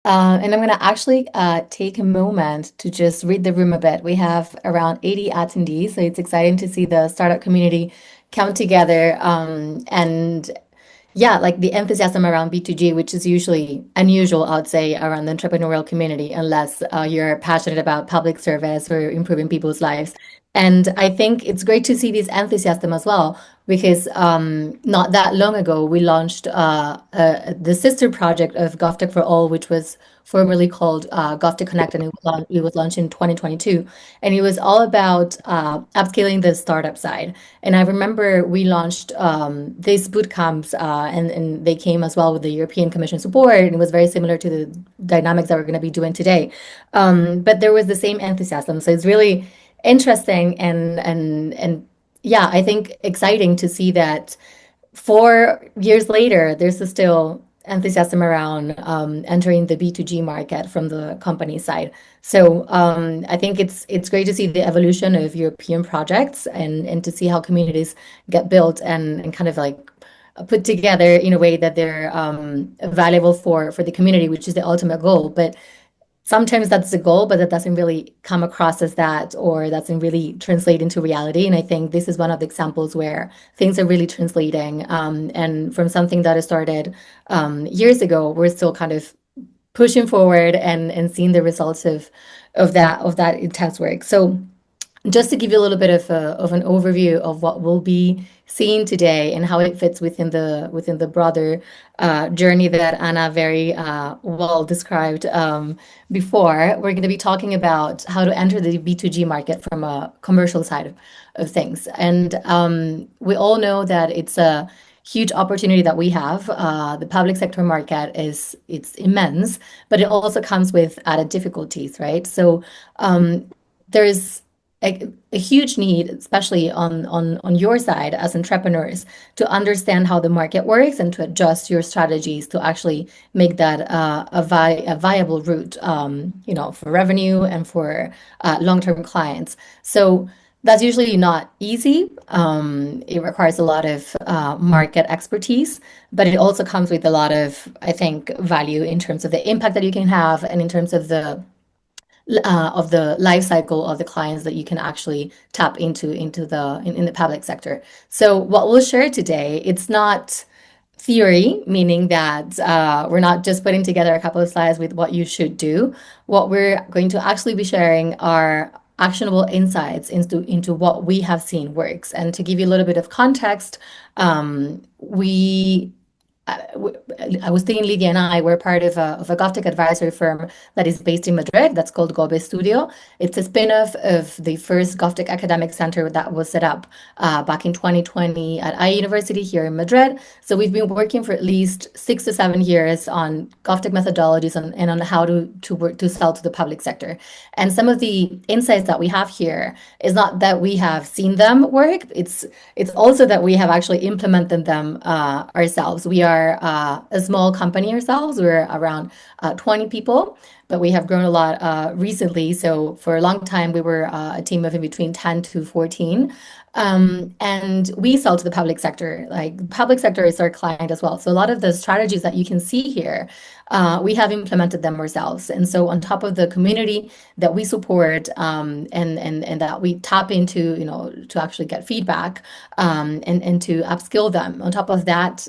And I'm going to actually take a moment to just read the room a bit. We have around 80 attendees, so it's exciting to see the startup community come together. And yeah, like the enthusiasm around B2G, which is usually unusual, I would say, around the entrepreneurial community, unless you're passionate about public service or improving people's lives. And I think it's great to see this enthusiasm as well, because not that long ago, we launched the sister project of GovTech4All, which was formerly called GovTech Connect, and it was launched in 2022. And it was all about upscaling the startup side. And I remember we launched these boot camps, and they came as well with the European Commission support, and it was very similar to the dynamics that we're going to be doing today. But there was the same enthusiasm, so it's really interesting and yeah, I think exciting to see that 4 years later, there's still enthusiasm around entering the B2G market from the company side. So I think it's great to see the evolution of European projects and to see how communities get built and kind of like put together in a way that they're valuable for the community, which is the ultimate goal. But sometimes that's the goal, but that doesn't really come across as that or doesn't really translate into reality. And I think this is one of the examples where things are really translating. And from something that has started years ago, we're still kind of pushing forward and seeing the results of that intense work. So just to give you a little bit of an overview of what we'll be seeing today and how it fits within the broader journey that Anna very well described before, we're going to be talking about how to enter the B2G market from a commercial side of things. And we all know that it's a huge opportunity that we have. The public sector market it's immense, but it also comes with added difficulties, right? So there's a huge need, especially on your side as entrepreneurs, to understand how the market works and to adjust your strategies to actually make that a viable route, for revenue and for long-term clients. So that's usually not easy. It requires a lot of market expertise, but it also comes with a lot of, I think, value in terms of the impact that you can have and in terms of the life cycle of the clients that you can actually tap into in the public sector. So what we'll share today, it's not theory, meaning that we're not just putting together a couple of slides with what you should do. What we're going to actually be sharing are actionable insights into what we have seen works. And to give you a little bit of context, we I was thinking Lydia and I were part of a GovTech advisory firm that is based in Madrid. That's called Gobe Studio. It's a spin-off of the first GovTech academic center that was set up back in 2020 at I University here in Madrid. So we've been working for at least 6 to 7 years on GovTech methodologies and on how to work to sell to the public sector. And some of the insights that we have here is not that we have seen them work. It's also that we have actually implemented them ourselves. We are a small company ourselves. We're around 20 people, but we have grown a lot recently. So for a long time, we were a team of in between 10 to 14. And we sell to the public sector. Like the public sector is our client as well. So a lot of the strategies that you can see here, we have implemented them ourselves. And so on top of the community that we support and that we tap into, to actually get feedback and to upskill them. On top of that,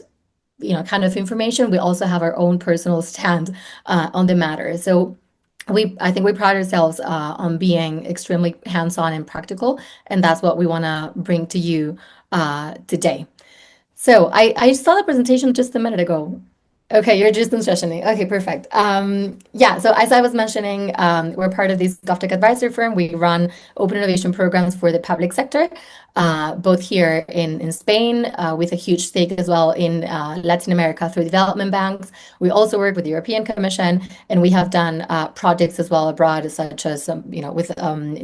kind of information, we also have our own personal stand on the matter. So I think we pride ourselves on being extremely hands-on and practical, and that's what we want to bring to you today. So I saw the presentation just a minute ago. Okay, you're just instructioning. Okay, perfect. Yeah, so as I was mentioning, we're part of this GovTech advisory firm. We run open innovation programs for the public sector, both here in Spain, with a huge stake as well in Latin America through development banks. We also work with the European Commission, and we have done projects as well abroad, such as with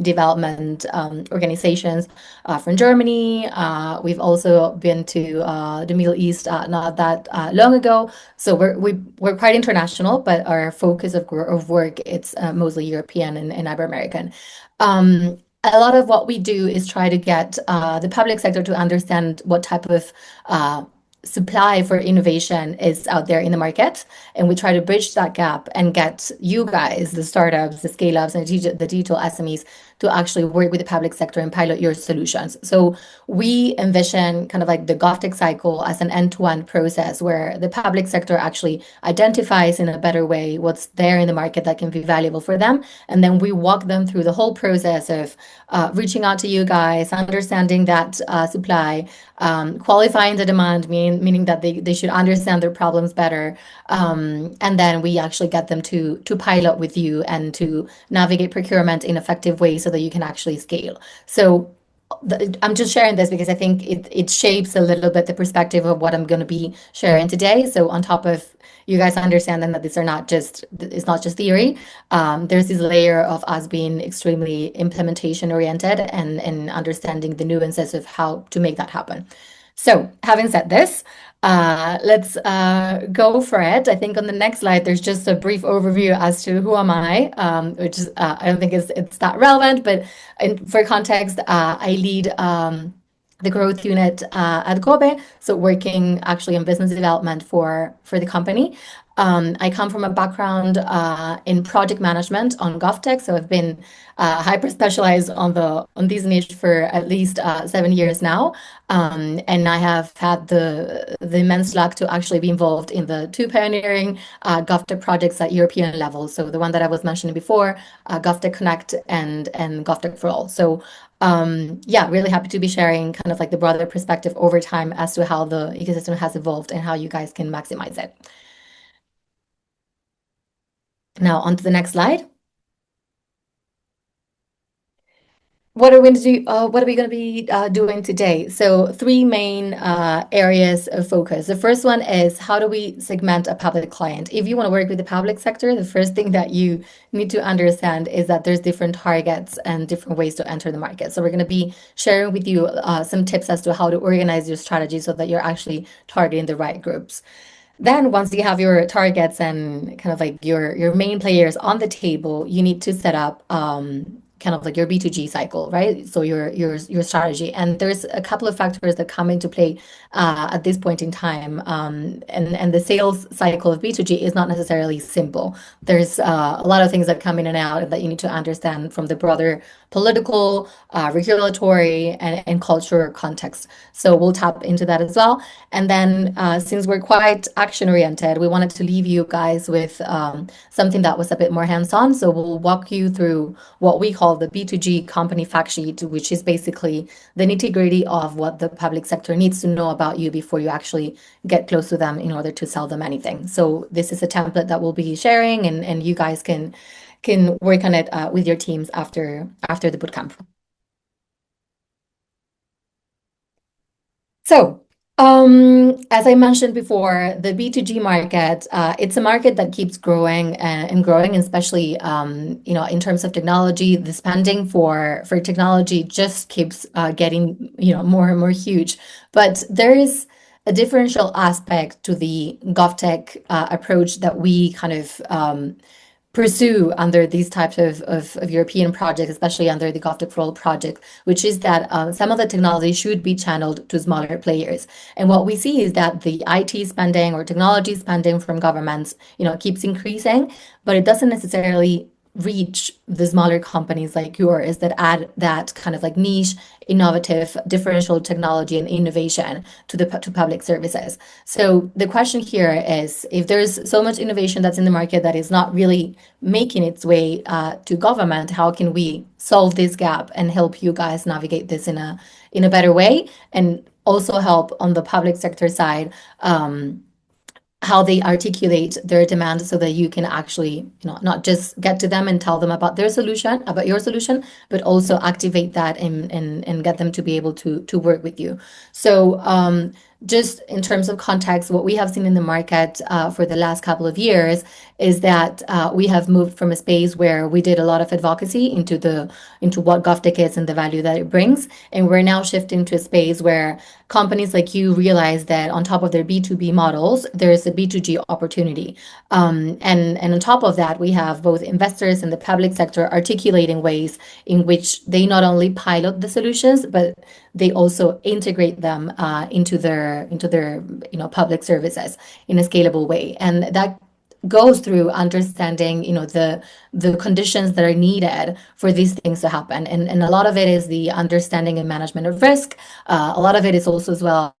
development organizations from Germany. We've also been to the Middle East not that long ago. So we're quite international, but our focus of work, it's mostly European and Ibero-American. A lot of what we do is try to get the public sector to understand what type of supply for innovation is out there in the market, and we try to bridge that gap and get you guys, the startups, the scale-ups, and the digital SMEs to actually work with the public sector and pilot your solutions. So we envision kind of like the GovTech cycle as an end-to-end process where the public sector actually identifies in a better way what's there in the market that can be valuable for them. And then we walk them through the whole process of reaching out to you guys, understanding that supply, qualifying the demand, meaning that they should understand their problems better. And then we actually get them to pilot with you and to navigate procurement in effective ways so that you can actually scale. So I'm just sharing this because I think it shapes a little bit the perspective of what I'm going to be sharing today. So on top of you guys understanding that it's not just theory. There's this layer of us being extremely implementation oriented and understanding the nuances of how to make that happen. So having said this, let's go for it. I think on the next slide, there's just a brief overview as to who am I, which is, I don't think it's that relevant, but for context, I lead the growth unit at Gobe, so working actually in business development for the company. I come from a background in project management on GovTech, so I've been hyper specialized on this niche for at least 7 years now, and I have had the immense luck to actually be involved in the two pioneering GovTech projects at European level. So the one that I was mentioning before, GovTech Connect and GovTech4All. So yeah, really happy to be sharing kind of like the broader perspective over time as to how the ecosystem has evolved and how you guys can maximize it. Now on to the next slide. What are we going to do? What are we going to be doing today? So three main areas of focus. The first one is how do we segment a public client? If you want to work with the public sector, the first thing that you need to understand is that there's different targets and different ways to enter the market. So we're going to be sharing with you some tips as to how to organize your strategy so that you're actually targeting the right groups. Then once you have your targets and kind of like your main players on the table, you need to set up kind of like your B2G cycle, right? So your strategy. And there's a couple of factors that come into play at this point in time. And the sales cycle of B2G is not necessarily simple. There's a lot of things that come in and out that you need to understand from the broader political, regulatory, and cultural context. So we'll tap into that as well. And then since we're quite action oriented, we wanted to leave you guys with something that was a bit more hands-on. So we'll walk you through what we call the B2G company fact sheet, which is basically the nitty-gritty of what the public sector needs to know about you before you actually get close to them in order to sell them anything. So this is a template that we'll be sharing, and you guys can work on it with your teams after the bootcamp. So, as I mentioned before, the B2G market, it's a market that keeps growing and growing, especially, in terms of technology. The spending for technology just keeps getting, more and more huge. But there is a differential aspect to the GovTech approach that we kind of pursue under these types of European projects, especially under the GovTech4All project, which is that some of the technology should be channeled to smaller players. And what we see is that the IT spending or technology spending from governments, keeps increasing, but it doesn't necessarily reach the smaller companies like yours that add that kind of like niche, innovative, differential technology and innovation to public services. So the question here is, if there's so much innovation that's in the market that is not really making its way to government, how can we solve this gap and help you guys navigate this in a better way, and also help on the public sector side, how they articulate their demand so that you can actually, not just get to them and tell them about your solution, but also activate that and get them to be able to work with you. So just in terms of context, what we have seen in the market for the last couple of years is that we have moved from a space where we did a lot of advocacy into what GovTech is and the value that it brings. And we're now shifting to a space where companies like you realize that on top of their B2B models, there is a B2G opportunity. And on top of that, we have both investors and the public sector articulating ways in which they not only pilot the solutions, but they also integrate them into their their public services in a scalable way. And that goes through understanding the conditions that are needed for these things to happen. And a lot of it is the understanding and management of risk. A lot of it is also as well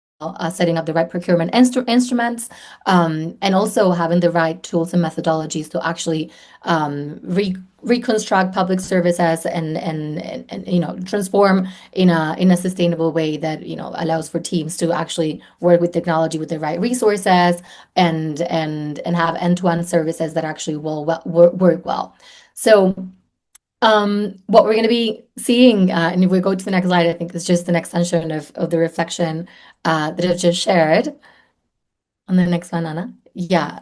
setting up the right procurement instruments, and also having the right tools and methodologies to actually reconstruct public services and transform in a sustainable way that allows for teams to actually work with technology with the right resources and have end-to-end services that actually will work well. So what we're going to be seeing, and if we go to the next slide, I think it's just an extension of the reflection that I've just shared. On the next one, Anna. Yeah.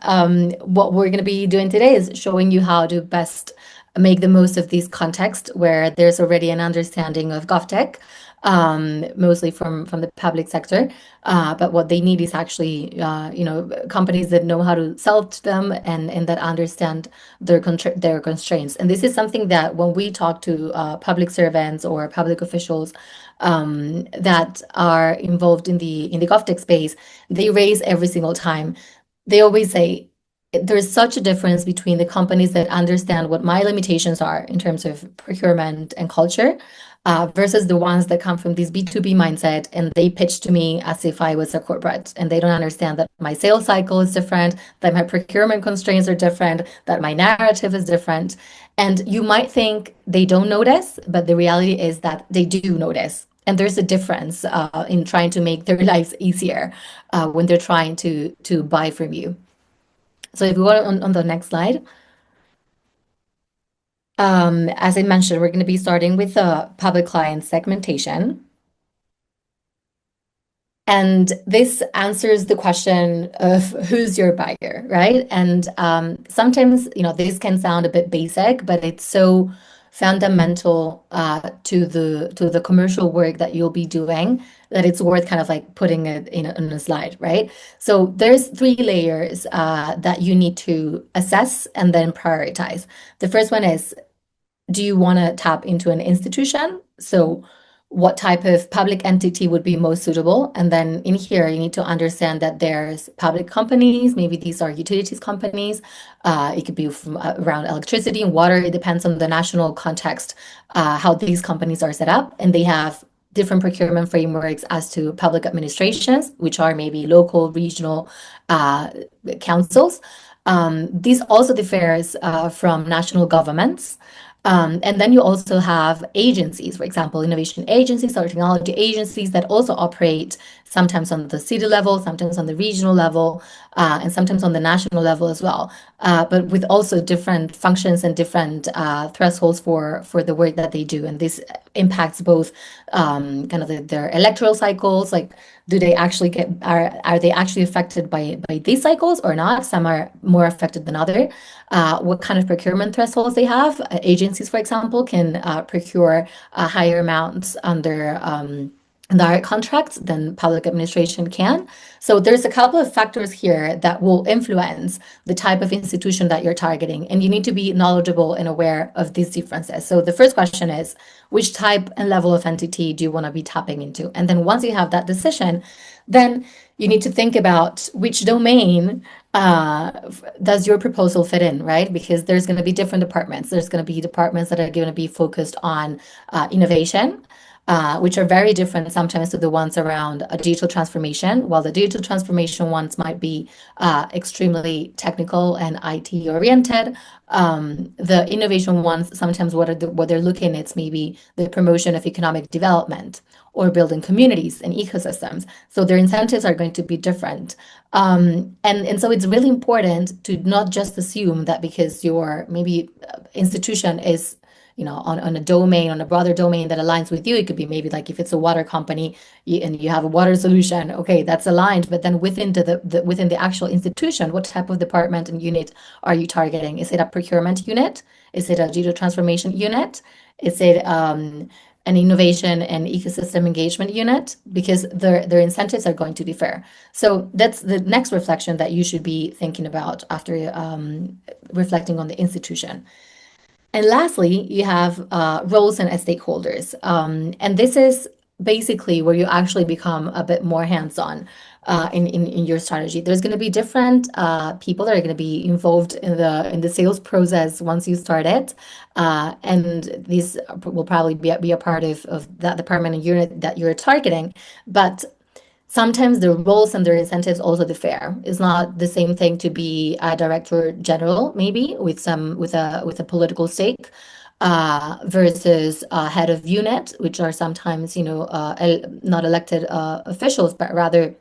What we're going to be doing today is showing you how to best make the most of this context where there's already an understanding of GovTech, mostly from the public sector. But what they need is actually, companies that know how to sell to them and that understand their constraints. And this is something that when we talk to public servants or public officials that are involved in the GovTech space, they raise every single time. They always say there's such a difference between the companies that understand what my limitations are in terms of procurement and culture, versus the ones that come from this B2B mindset and they pitch to me as if I was a corporate and they don't understand that my sales cycle is different, that my procurement constraints are different, that my narrative is different. And you might think they don't notice, but the reality is that they do notice. And there's a difference in trying to make their lives easier when they're trying to buy from you. So if we go on the next slide, as I mentioned, we're going to be starting with the public client segmentation. And this answers the question of who's your buyer, right? And sometimes, this can sound a bit basic, but it's so fundamental to the commercial work that you'll be doing that it's worth kind of like putting it in a slide, right? So there's three layers that you need to assess and then prioritize. The first one is, do you want to tap into an institution? So what type of public entity would be most suitable? And then in here, you need to understand that there's public companies, maybe these are utilities companies. It could be from around electricity and water. It depends on the national context, how these companies are set up. And they have different procurement frameworks as to public administrations, which are maybe local, regional councils. This also differs from national governments. And then you also have agencies, for example, innovation agencies or technology agencies that also operate sometimes on the city level, sometimes on the regional level, and sometimes on the national level as well. But with also different functions and different thresholds for the work that they do. And this impacts both kind of their electoral cycles, like do they actually are they actually affected by these cycles or not? Some are more affected than other. What kind of procurement thresholds they have. Agencies, for example, can procure higher amounts under direct contracts than public administration can. So there's a couple of factors here that will influence the type of institution that you're targeting, and you need to be knowledgeable and aware of these differences. So the first question is, which type and level of entity do you want to be tapping into? And then once you have that decision, then you need to think about which domain does your proposal fit in, right? Because there's going to be different departments. There's going to be departments that are going to be focused on innovation, which are very different sometimes to the ones around a digital transformation, while the digital transformation ones might be extremely technical and IT oriented. The innovation ones, sometimes what they're looking at, it's maybe the promotion of economic development or building communities and ecosystems. So their incentives are going to be different. And so it's really important to not just assume that because your maybe institution is on a domain, on a broader domain that aligns with you. It could be maybe like if it's a water company and you have a water solution, okay, that's aligned. But then within within the actual institution, what type of department and unit are you targeting? Is it a procurement unit? Is it a digital transformation unit? Is it an innovation and ecosystem engagement unit? Because their incentives are going to differ. So that's the next reflection that you should be thinking about after reflecting on the institution. And lastly, you have roles and stakeholders. And this is basically where you actually become a bit more hands-on. in your strategy. There's going to be different people that are going to be involved in the sales process once you start it, and these will probably be a part of that department and unit that you're targeting. But sometimes the roles and their incentives also differ. It's not the same thing to be a director general, maybe with a political stake, versus a head of unit, which are sometimes, not elected officials, but rather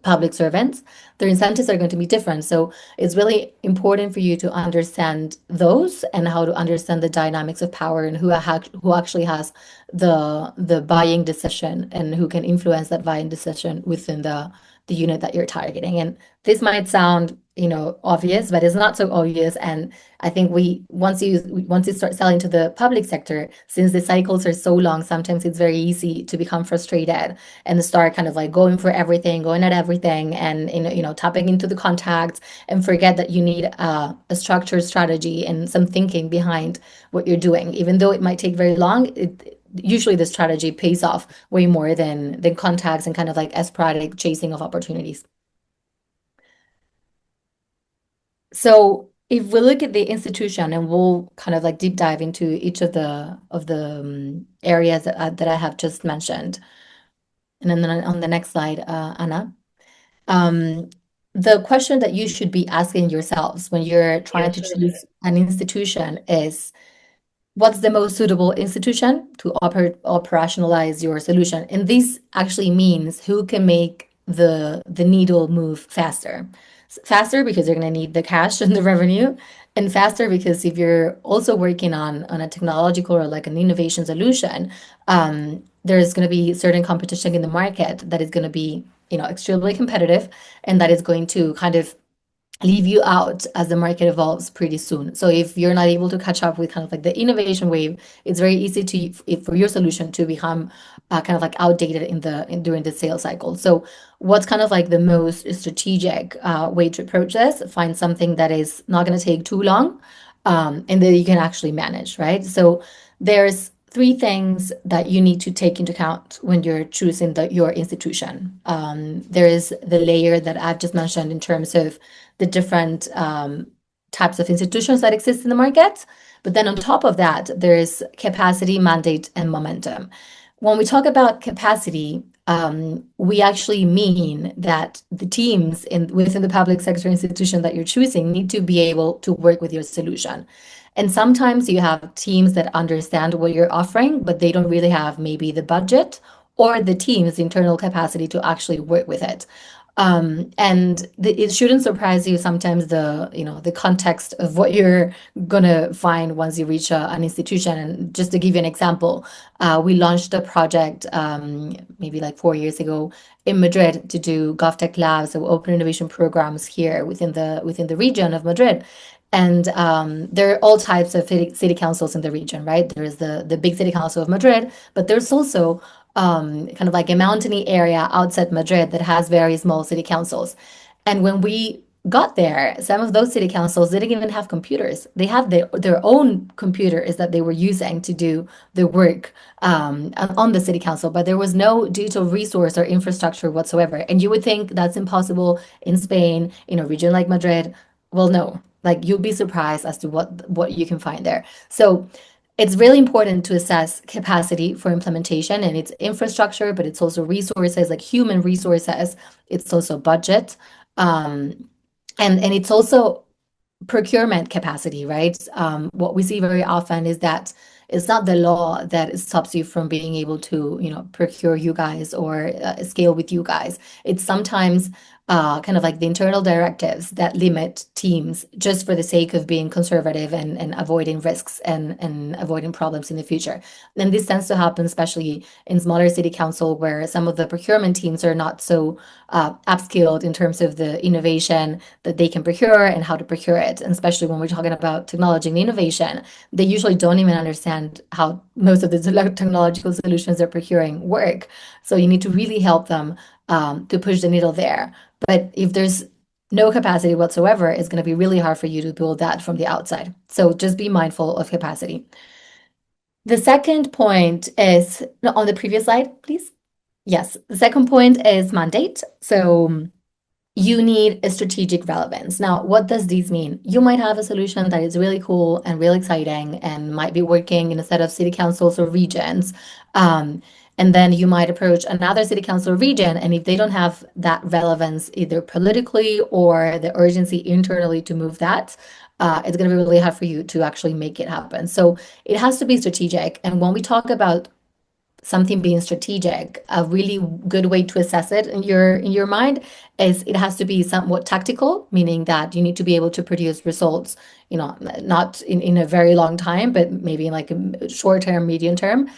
public servants. Their incentives are going to be different. So it's really important for you to understand those and how to understand the dynamics of power and who actually has the buying decision and who can influence that buying decision within the unit that you're targeting. And this might sound, obvious, but it's not so obvious. And I think once you start selling to the public sector, since the cycles are so long, sometimes it's very easy to become frustrated and start kind of like going for everything, going at everything, and tapping into the contacts and forget that you need a structured strategy and some thinking behind what you're doing. Even though it might take very long, usually the strategy pays off way more than contacts and kind of like sporadic chasing of opportunities. So if we look at the institution and we'll kind of like deep dive into each of the areas that I have just mentioned. And then on the next slide, Anna. Um, the question that you should be asking yourselves when you're trying to choose an institution is, what's the most suitable institution to operationalize your solution? And this actually means who can make the needle move faster. Faster because you're going to need the cash and the revenue, and faster because if you're also working on a technological or like an innovation solution, there's going to be certain competition in the market that is going to be, extremely competitive, and that is going to kind of leave you out as the market evolves pretty soon. So if you're not able to catch up with kind of like the innovation wave, it's very easy for your solution to become kind of like outdated during the sales cycle. So what's kind of like the most strategic way to approach this? Find something that is not going to take too long, and that you can actually manage, right? So there's three things that you need to take into account when you're choosing your institution. There is the layer that I've just mentioned in terms of the different types of institutions that exist in the market. But then on top of that, there's capacity, mandate, and momentum. When we talk about capacity, we actually mean that the teams within the public sector institution that you're choosing need to be able to work with your solution. And sometimes you have teams that understand what you're offering, but they don't really have maybe the budget or the team's internal capacity to actually work with it. It shouldn't surprise you sometimes the context of what you're gonna find once you reach an institution. And just to give you an example, we launched a project maybe like 4 years ago in Madrid to do GovTech labs, so open innovation programs here within the region of Madrid. And there are all types of city councils in the region, right? There's the big city council of Madrid, but there's also kind of like a mountainy area outside Madrid that has very small city councils. And when we got there, some of those city councils didn't even have computers. They had their own computers that they were using to do the work on the city council, but there was no digital resource or infrastructure whatsoever. And you would think that's impossible in Spain, in a region like Madrid. Well, no, like you'll be surprised as to what you can find there. So it's really important to assess capacity for implementation, and it's infrastructure, but it's also resources like human resources. It's also budget. And it's also procurement capacity, right? What we see very often is that it's not the law that stops you from being able to, procure you guys or scale with you guys. It's sometimes kind of like the internal directives that limit teams just for the sake of being conservative and avoiding risks and avoiding problems in the future. And this tends to happen especially in smaller city council where some of the procurement teams are not so upskilled in terms of the innovation that they can procure and how to procure it. And especially when we're talking about technology and innovation, they usually don't even understand how most of the technological solutions they're procuring work. So you need to really help them to push the needle there. But if there's no capacity whatsoever, it's going to be really hard for you to build that from the outside. So just be mindful of capacity. The second point is no, on the previous slide, please. Yes. The second point is mandate. So you need a strategic relevance. Now, what does this mean? You might have a solution that is really cool and really exciting and might be working in a set of city councils or regions. Um, and then you might approach another city council or region, and if they don't have that relevance, either politically or the urgency internally to move that, it's going to be really hard for you to actually make it happen. So it has to be strategic. And when we talk about something being strategic, a really good way to assess it in your mind is it has to be somewhat tactical, meaning that you need to be able to produce results, not in a very long time, but maybe in like a short term, medium term.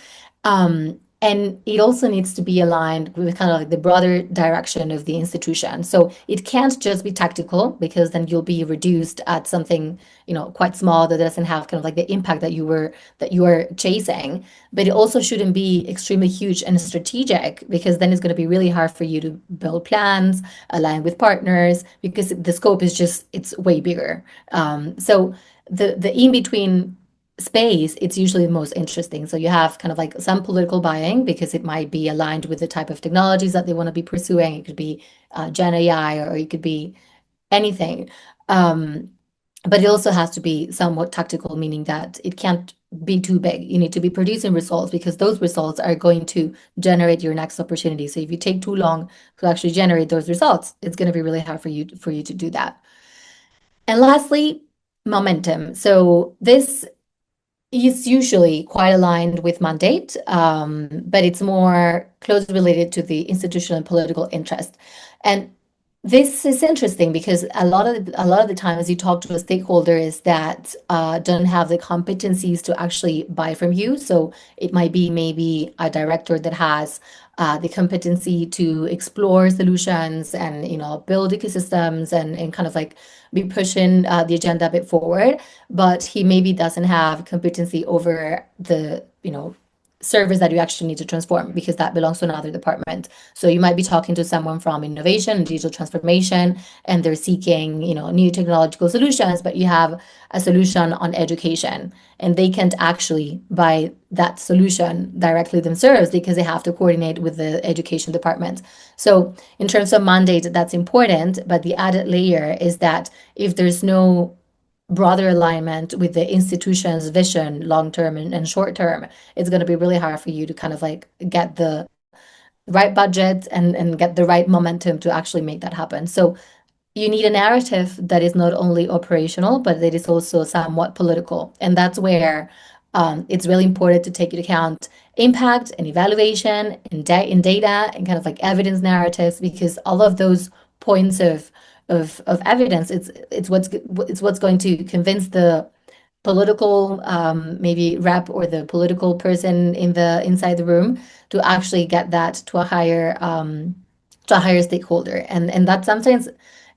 And it also needs to be aligned with kind of like the broader direction of the institution. So it can't just be tactical because then you'll be reduced at something, quite small that doesn't have kind of like the impact that you are chasing. But it also shouldn't be extremely huge and strategic because then it's going to be really hard for you to build plans, align with partners, because the scope is just it's way bigger. So the in between space, it's usually the most interesting. So you have kind of like some political buying because it might be aligned with the type of technologies that they want to be pursuing. It could be Gen AI or it could be anything. Um, but it also has to be somewhat tactical, meaning that it can't be too big. You need to be producing results because those results are going to generate your next opportunity. So if you take too long to actually generate those results, it's going to be really hard for you to do that. And lastly, momentum. So this is usually quite aligned with mandate, but it's more closely related to the institutional and political interest. And this is interesting because a lot of the times you talk to a stakeholders that don't have the competencies to actually buy from you. So it might be maybe a director that has the competency to explore solutions and build ecosystems and kind of like be pushing the agenda a bit forward, but he maybe doesn't have competency over the servers that you actually need to transform because that belongs to another department. So you might be talking to someone from innovation and digital transformation, and they're seeking, new technological solutions, but you have a solution on education, and they can't actually buy that solution directly themselves because they have to coordinate with the education department. So in terms of mandate, that's important, but the added layer is that if there's no broader alignment with the institution's vision, long term and short term, it's going to be really hard for you to kind of like get the right budget and get the right momentum to actually make that happen. So you need a narrative that is not only operational, but that is also somewhat political. And that's where it's really important to take into account impact and evaluation in data and kind of like evidence narratives, because all of those points of evidence, it's what's going to convince the political maybe rep or the political person in the inside the room to actually get that to a higher stakeholder, and that sometimes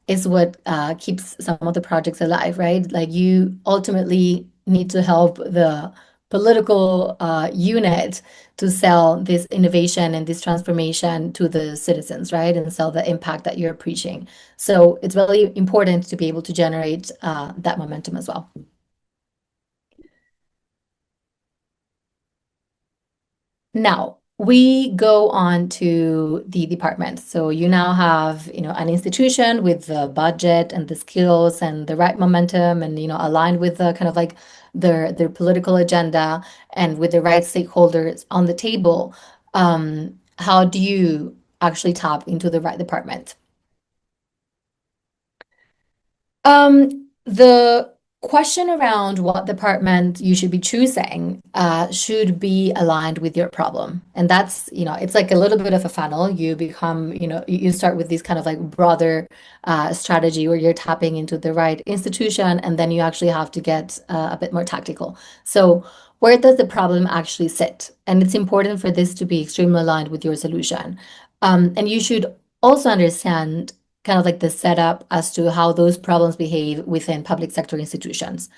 is what keeps some of the projects alive, right? Like you ultimately need to help the political unit to sell this innovation and this transformation to the citizens, right? And sell the impact that you're preaching. So it's really important to be able to generate that momentum as well. Now, we go on to the department. So you now have, an institution with the budget and the skills and the right momentum and, aligned with the kind of like their political agenda and with the right stakeholders on the table. How do you actually tap into the right department? The question around what department you should be choosing should be aligned with your problem. And that's, it's like a little bit of a funnel. You become, you start with these kind of like broader strategy where you're tapping into the right institution, and then you actually have to get a bit more tactical. So where does the problem actually sit? And it's important for this to be extremely aligned with your solution. And you should also understand kind of like the setup as to how those problems behave within public sector institutions.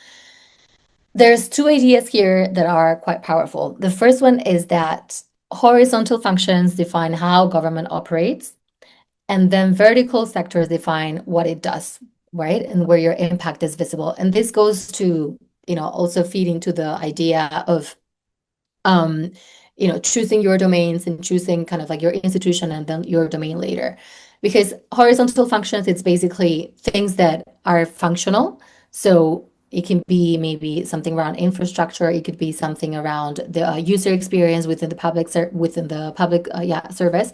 There's two ideas here that are quite powerful. The first one is that horizontal functions define how government operates, and then vertical sectors define what it does, right? And where your impact is visible. And this goes to, also feeding to the idea of um, choosing your domains and choosing kind of like your institution and then your domain later. Because horizontal functions, it's basically things that are functional. So it can be maybe something around infrastructure. It could be something around the user experience within the public service.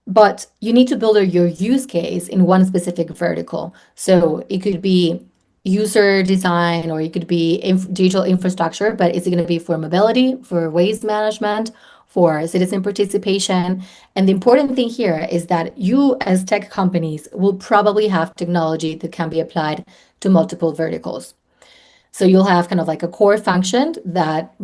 But you need to build your use case in one specific vertical. So it could be user design or it could be digital infrastructure, but is it going to be for mobility, for waste management, for citizen participation? And the important thing here is that you, as tech companies, will probably have technology that can be applied to multiple verticals. So you'll have kind of like a core function that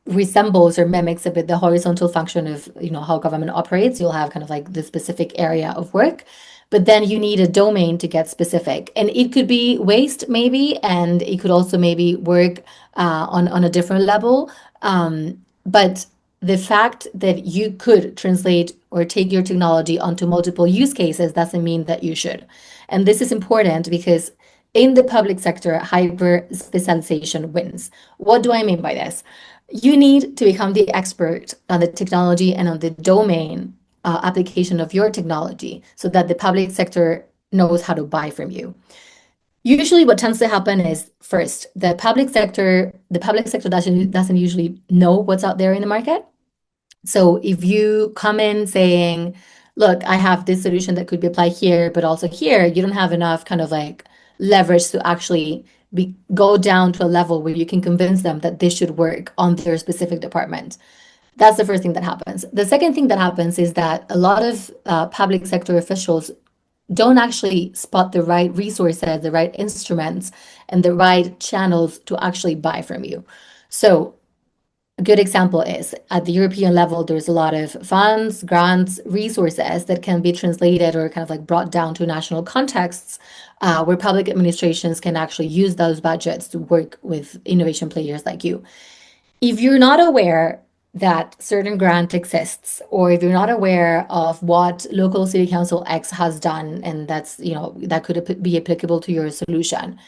resembles or mimics a bit the horizontal function of, how government operates. You'll have kind of like the specific area of work, but then you need a domain to get specific. And it could be waste maybe, and it could also maybe work on a different level. But the fact that you could translate or take your technology onto multiple use cases doesn't mean that you should. And this is important because in the public sector, hyper specialization wins. What do I mean by this? You need to become the expert on the technology and on the domain application of your technology so that the public sector knows how to buy from you. Usually what tends to happen is first, the public sector doesn't usually know what's out there in the market. So if you come in saying, look, I have this solution that could be applied here, but also here, you don't have enough kind of like leverage to actually go down to a level where you can convince them that this should work on their specific department. That's the first thing that happens. The second thing that happens is that a lot of public sector officials don't actually spot the right resources, the right instruments, and the right channels to actually buy from you. So a good example is at the European level, there's a lot of funds, grants, resources that can be translated or kind of like brought down to national contexts where public administrations can actually use those budgets to work with innovation players like you. If you're not aware that certain grant exists, or if you're not aware of what local city council X has done, and that could be applicable to your solution,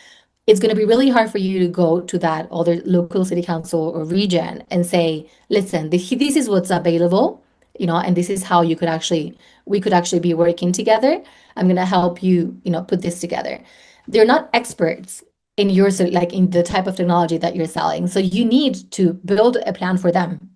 it's going to be really hard for you to go to that other local city council or region and say, listen, this is what's available, and this is how we could actually be working together. I'm going to help you, put this together. They're not experts in like in the type of technology that you're selling. So you need to build a plan for them.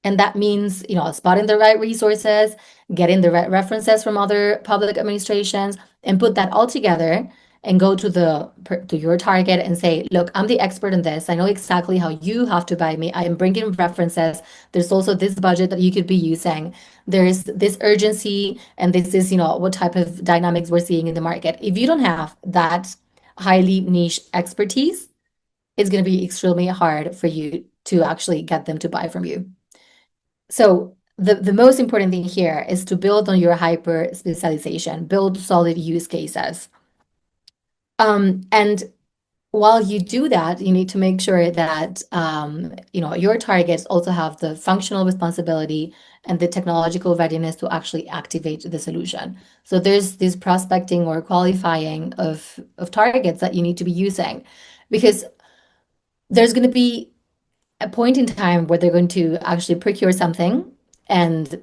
And that means, spotting the right resources, getting the right references from other public administrations, and put that all together and go to your target and say, look, I'm the expert in this. I know exactly how you have to buy me. I am bringing references. There's also this budget that you could be using. There's this urgency, and this is, what type of dynamics we're seeing in the market. If you don't have that highly niche expertise, it's going to be extremely hard for you to actually get them to buy from you. So the most important thing here is to build on your hyper specialization, build solid use cases. And while you do that, you need to make sure that your targets also have the functional responsibility and the technological readiness to actually activate the solution. So there's this prospecting or qualifying of targets that you need to be using, because there's going to be a point in time where they're going to actually procure something, and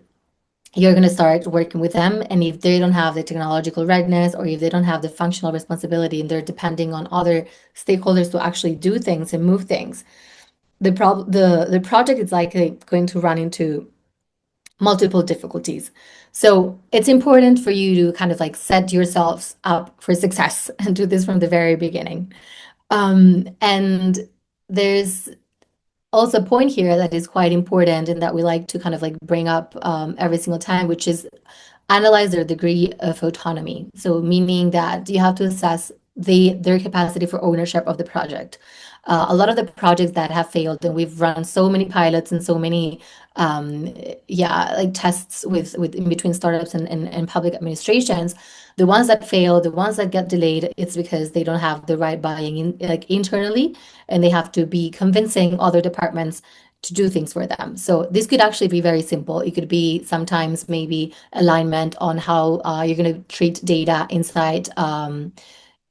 you're going to start working with them. And if they don't have the technological readiness, or if they don't have the functional responsibility, and they're depending on other stakeholders to actually do things and move things, the project is likely going to run into multiple difficulties. So it's important for you to kind of like set yourselves up for success and do this from the very beginning. And there's also a point here that is quite important and that we like to kind of like bring up every single time, which is analyze their degree of autonomy. So meaning that you have to assess their capacity for ownership of the project. A lot of the projects that have failed, and we've run so many pilots and so many like tests with in between startups and public administrations. The ones that fail, the ones that get delayed, it's because they don't have the right buying in like internally, and they have to be convincing other departments to do things for them. So this could actually be very simple. It could be sometimes maybe alignment on how you're going to treat data inside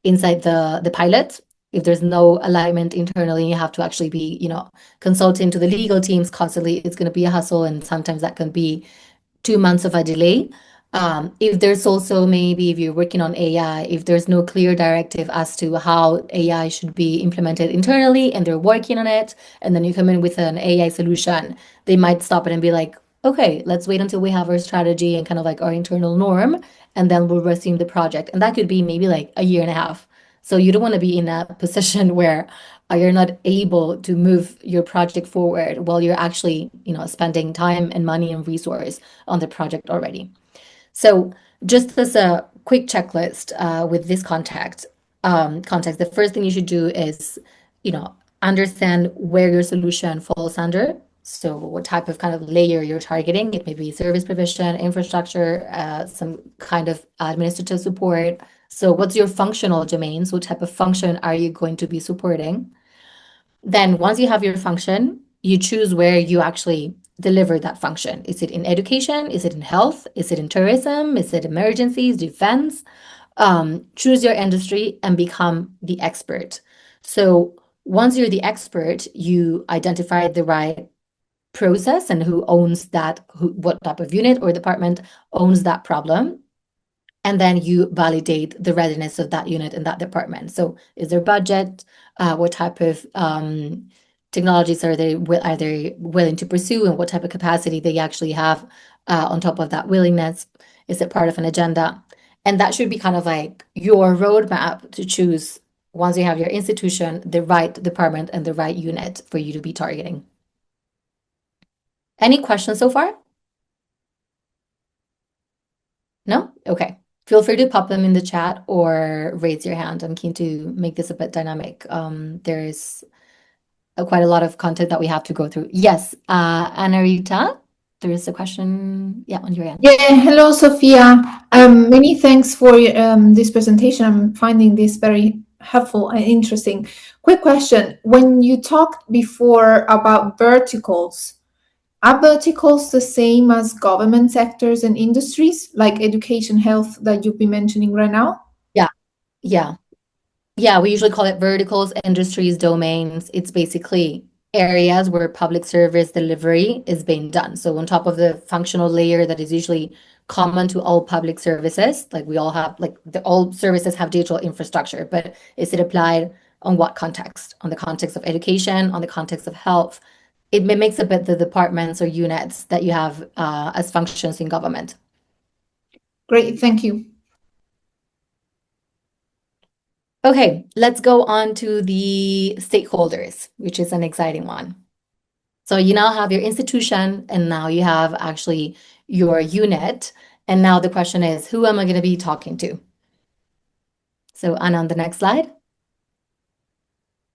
the pilot. if there's no alignment internally, you have to actually be, consulting to the legal teams constantly. It's going to be a hustle, and sometimes that can be 2 months of a delay. If there's also maybe if you're working on AI, if there's no clear directive as to how AI should be implemented internally and they're working on it, and then you come in with an AI solution, they might stop it and be like, okay, let's wait until we have our strategy and kind of like our internal norm, and then we'll resume the project. And that could be maybe like a year and a half. So you don't want to be in a position where you're not able to move your project forward while you're actually, spending time and money and resource on the project already. So just as a quick checklist with this context, the first thing you should do is, you know, understand where your solution falls under. So what type of kind of layer you're targeting. It may be service provision, infrastructure, some kind of administrative support. So what's your functional domains? What type of function are you going to be supporting? Then once you have your function, you choose where you actually deliver that function. Is it in education? Is it in health? Is it in tourism? Is it emergencies, defense? Choose your industry and become the expert. So once you're the expert, you identify the right process and who owns that, what type of unit or department owns that problem. And then you validate the readiness of that unit and that department. So is there budget? What type of technologies are they willing to pursue, and what type of capacity they actually have on top of that willingness? Is it part of an agenda? And that should be kind of like your roadmap to choose, once you have your institution, the right department and the right unit for you to be targeting. Any questions so far? No? Okay. Feel free to pop them in the chat or raise your hand. I'm keen to make this a bit dynamic. There's quite a lot of content that we have to go through. Yes, Anna Rita, there is a question, yeah, on your end. Yeah, hello, Sophia. Many thanks for this presentation. I'm finding this very helpful and interesting. Quick question. When you talked before about verticals, are verticals the same as government sectors and industries like education, health that you've been mentioning right now? Yeah, yeah. Yeah, we usually call it verticals, industries, domains. It's basically areas where public service delivery is being done. So on top of the functional layer that is usually common to all public services, like we all have, like all services have digital infrastructure, but is it applied on what context? On the context of education, on the context of health? It mimics a bit the departments or units that you have as functions in government. Great, thank you. Okay, let's go on to the stakeholders, which is an exciting one. So you now have your institution, and now you have actually your unit. And now the question is, who am I going to be talking to? So Anna, on the next slide.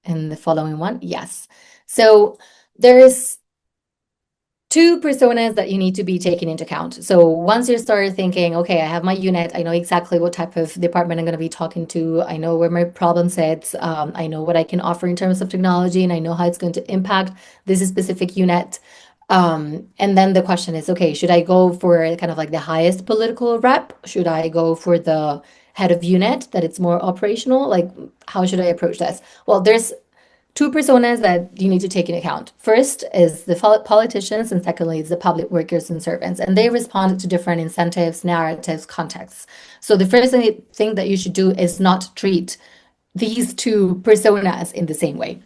And the following one, yes. So there's two personas that you need to be taking into account. So once you start thinking, okay, I have my unit, I know exactly what type of department I'm going to be talking to, I know where my problem sits, I know what I can offer in terms of technology, and I know how it's going to impact this specific unit. And then the question is, okay, should I go for kind of like the highest political rep? Should I go for the head of unit that it's more operational? Like, how should I approach this? Well, there's two personas that you need to take into account. First is the politicians, and secondly is the public workers and servants. And they respond to different incentives, narratives, contexts. So the first thing that you should do is not treat these two personas in the same way.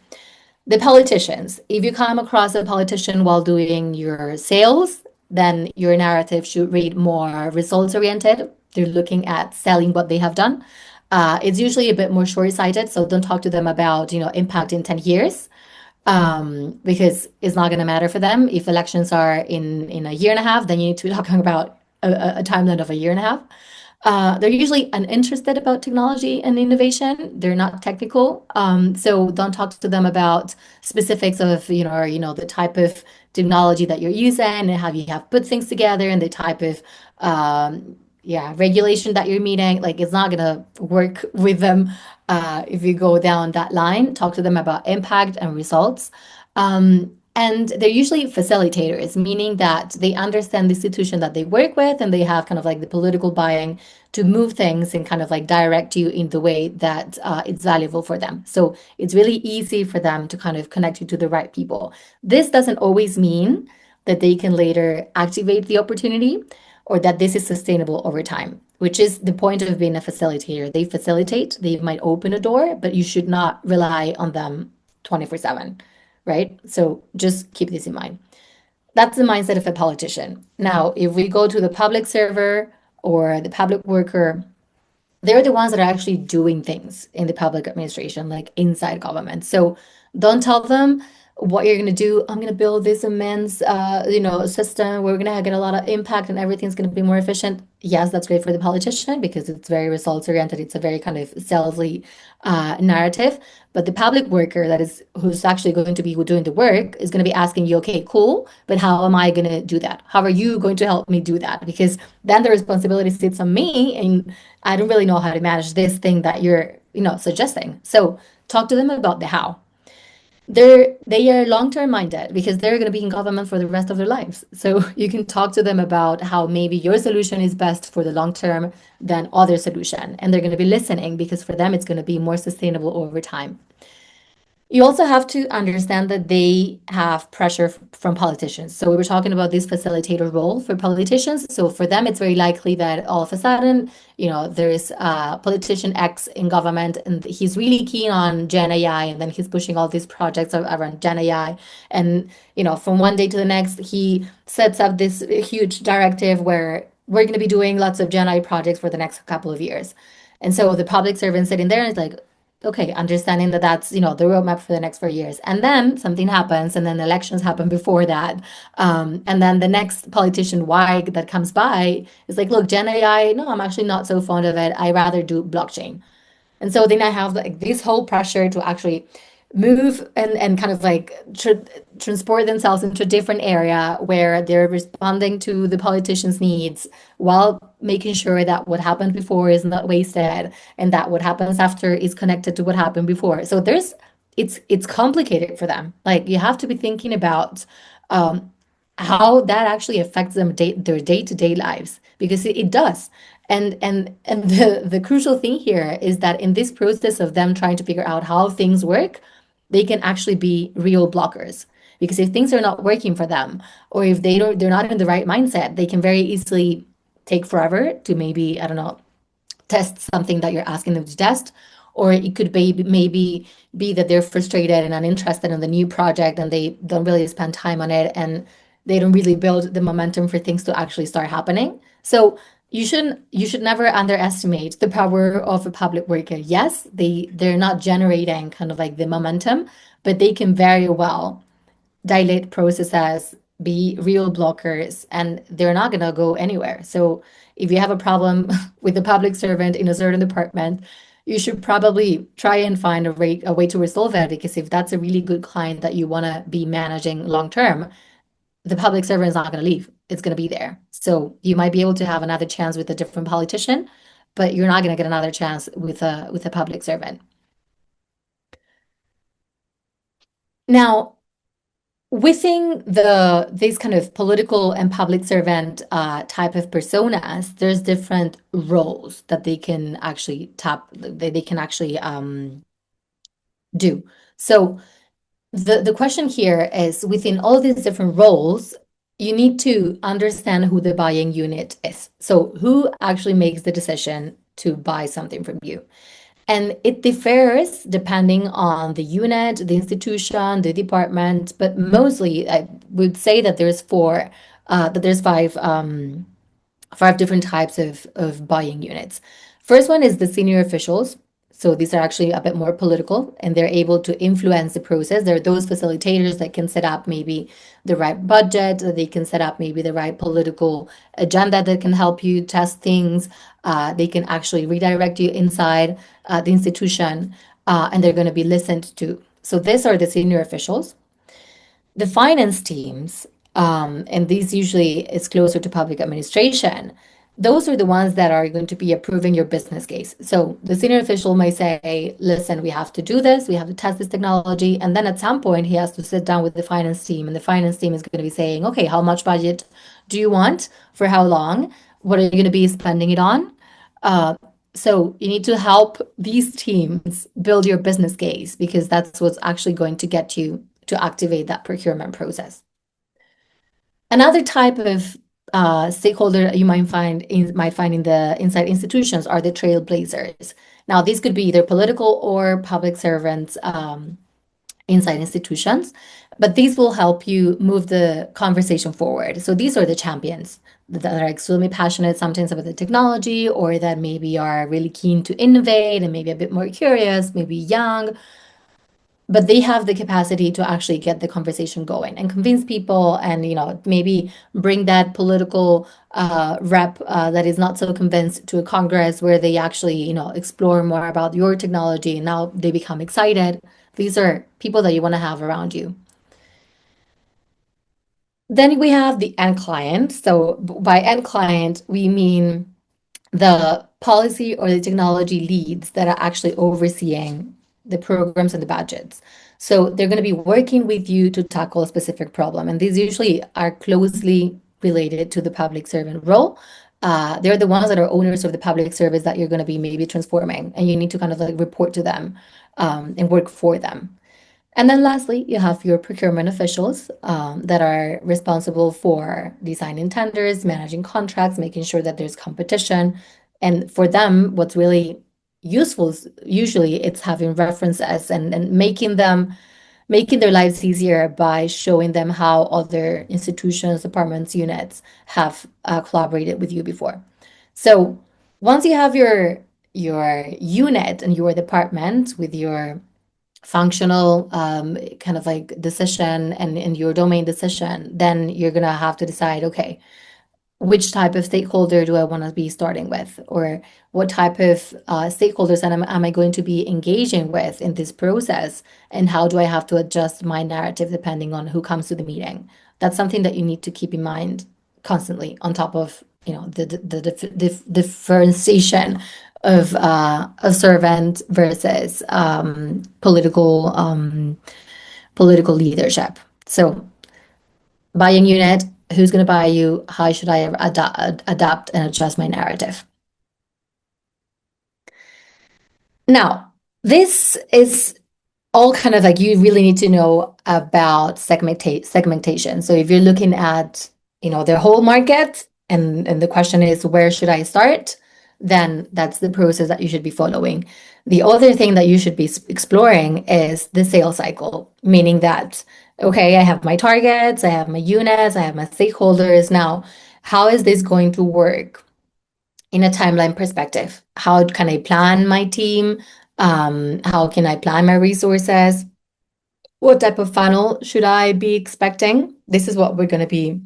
The politicians, if you come across a politician while doing your sales, then your narrative should read more results oriented. They're looking at selling what they have done. It's usually a bit more short-sighted, so don't talk to them about, impact in 10 years, because it's not going to matter for them. If elections are in a year and a half, then you need to be talking about a timeline of a year and a half. They're usually uninterested about technology and innovation. They're not technical. So don't talk to them about specifics of, the type of technology that you're using and how you have put things together and the type of regulation that you're meeting. Like, it's not gonna work with them if you go down that line. Talk to them about impact and results. And And they're usually facilitators, meaning that they understand the institution that they work with and they have kind of like the political buying to move things and kind of like direct you in the way that it's valuable for them. So it's really easy for them to kind of connect you to the right people. This doesn't always mean that they can later activate the opportunity or that this is sustainable over time, which is the point of being a facilitator. They facilitate, they might open a door, but you should not rely on them 24/7, right? So just keep this in mind. That's the mindset of a politician. Now, if we go to the public server or the public worker, they're the ones that are actually doing things in the public administration, like inside government. So don't tell them what you're going to do. I'm going to build this immense, system. We're going to get a lot of impact and everything's going to be more efficient. Yes, that's great for the politician because it's very results oriented. It's a very kind of salesy narrative. But the public worker that is who's actually going to be doing the work is going to be asking you, okay, cool, but how am I going to do that? How are you going to help me do that? Because then the responsibility sits on me, and I don't really know how to manage this thing that you're, suggesting. So talk to them about the how. They are long-term minded because they're going to be in government for the rest of their lives. So you can talk to them about how maybe your solution is best for the long term than other solution. And they're going to be listening because for them it's going to be more sustainable over time. You also have to understand that they have pressure from politicians. So we were talking about this facilitator role for politicians. So for them, it's very likely that all of a sudden, there is politician X in government and he's really keen on Gen AI, and then he's pushing all these projects around Gen AI. And, from one day to the next, he sets up this huge directive where we're going to be doing lots of Gen AI projects for the next couple of years. And so the public servant sitting there is like, okay, understanding that that's, the roadmap for the next 4 years. And then something happens, and then elections happen before that. And then the next politician Y that comes by is like, look, Gen AI, no, I'm actually not so fond of it. I rather do blockchain. And so then I have like this whole pressure to actually move and kind of like transport themselves into a different area where they're responding to the politicians' needs while making sure that what happened before is not wasted and that what happens after is connected to what happened before. So it's complicated for them. Like you have to be thinking about um, how that actually affects their day-to-day lives because it does. And the crucial thing here is that in this process of them trying to figure out how things work, they can actually be real blockers. Because if things are not working for them, or if they're not in the right mindset, they can very easily take forever to maybe, I don't know, test something that you're asking them to test. Or it could be maybe be that they're frustrated and uninterested in the new project and they don't really spend time on it and they don't really build the momentum for things to actually start happening. So you should never underestimate the power of a public worker. Yes, they're not generating kind of like the momentum, but they can very well dilate processes, be real blockers, and they're not going to go anywhere. So if you have a problem with a public servant in a certain department, you should probably try and find a way to resolve it because if that's a really good client that you want to be managing long term, the public servant is not going to leave. It's going to be there. So you might be able to have another chance with a different politician, but you're not going to get another chance with a public servant. Now, within these kind of political and public servant type of personas, there's different roles that they can actually they can actually do. So the question here is within all these different roles, you need to understand who the buying unit is. So who actually makes the decision to buy something from you? And it differs depending on the unit, the institution, the department, but mostly I would say that there's five different types of buying units. First one is the senior officials. So these are actually a bit more political and they're able to influence the process. There are those facilitators that can set up maybe the right budget, that they can set up maybe the right political agenda that can help you test things. They can actually redirect you inside the institution and they're going to be listened to. So these are the senior officials. The finance teams, and these usually is closer to public administration, those are the ones that are going to be approving your business case. So the senior official may say, listen, we have to do this, we have to test this technology. And then at some point, he has to sit down with the finance team, and the finance team is going to be saying, okay, how much budget do you want? For how long? What are you going to be spending it on? Uh, so you need to help these teams build your business case, because that's what's actually going to get you to activate that procurement process. Another type of stakeholder you might find in the inside institutions are the trailblazers. Now, these could be either political or public servants inside institutions, but these will help you move the conversation forward. So these are the champions that are extremely passionate sometimes about the technology, or that maybe are really keen to innovate and maybe a bit more curious, maybe young, but they have the capacity to actually get the conversation going and convince people, and maybe bring that political rep that is not so convinced to a congress where they actually explore more about your technology, and now they become excited. These are people that you want to have around you. Then we have the end client. So by end client, we mean the policy or the technology leads that are actually overseeing the programs and the budgets. So they're going to be working with you to tackle a specific problem. And these usually are closely related to the public servant role. They're the ones that are owners of the public service that you're going to be maybe transforming, and you need to kind of like report to them and work for them. And then lastly, you have your procurement officials that are responsible for designing tenders, managing contracts, making sure that there's competition. And for them, what's really useful is usually it's having references, and making their lives easier by showing them how other institutions, departments, units have collaborated with you before. So once you have your unit and your department with your functional kind of like decision and your domain decision, then you're gonna have to decide, okay, which type of stakeholder do I want to be starting with? Or what type of stakeholders am I going to be engaging with in this process? And how do I have to adjust my narrative depending on who comes to the meeting? That's something that you need to keep in mind constantly, on top of the differentiation of a servant versus political leadership. So buying unit, who's going to buy you? How should I adapt and adjust my narrative? Now, this is all kind of like, you really need to know about segmentation. So if you're looking at, their whole market, and the question is, where should I start? Then that's the process that you should be following. The other thing that you should be exploring is the sales cycle, meaning that, okay, I have my targets, I have my units, I have my stakeholders. Now, how is this going to work in a timeline perspective? How can I plan my team? How can I plan my resources? What type of funnel should I be expecting? This is what we're going to be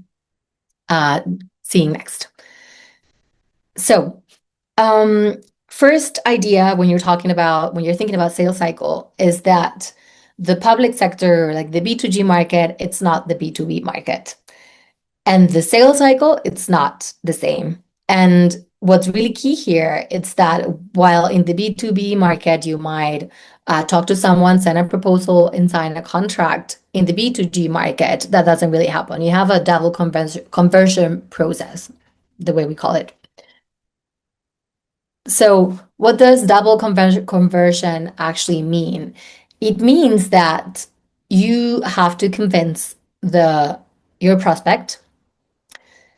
seeing next. So, first idea when you're thinking about sales cycle, is that the public sector, like the B2G market, it's not the B2B market. And the sales cycle, it's not the same. And what's really key here is that while in the B2B market, you might talk to someone, send a proposal, and sign a contract, in the B2G market, that doesn't really happen. You have a double conversion process, the way we call it. So what does double conversion actually mean? It means that you have to convince your prospect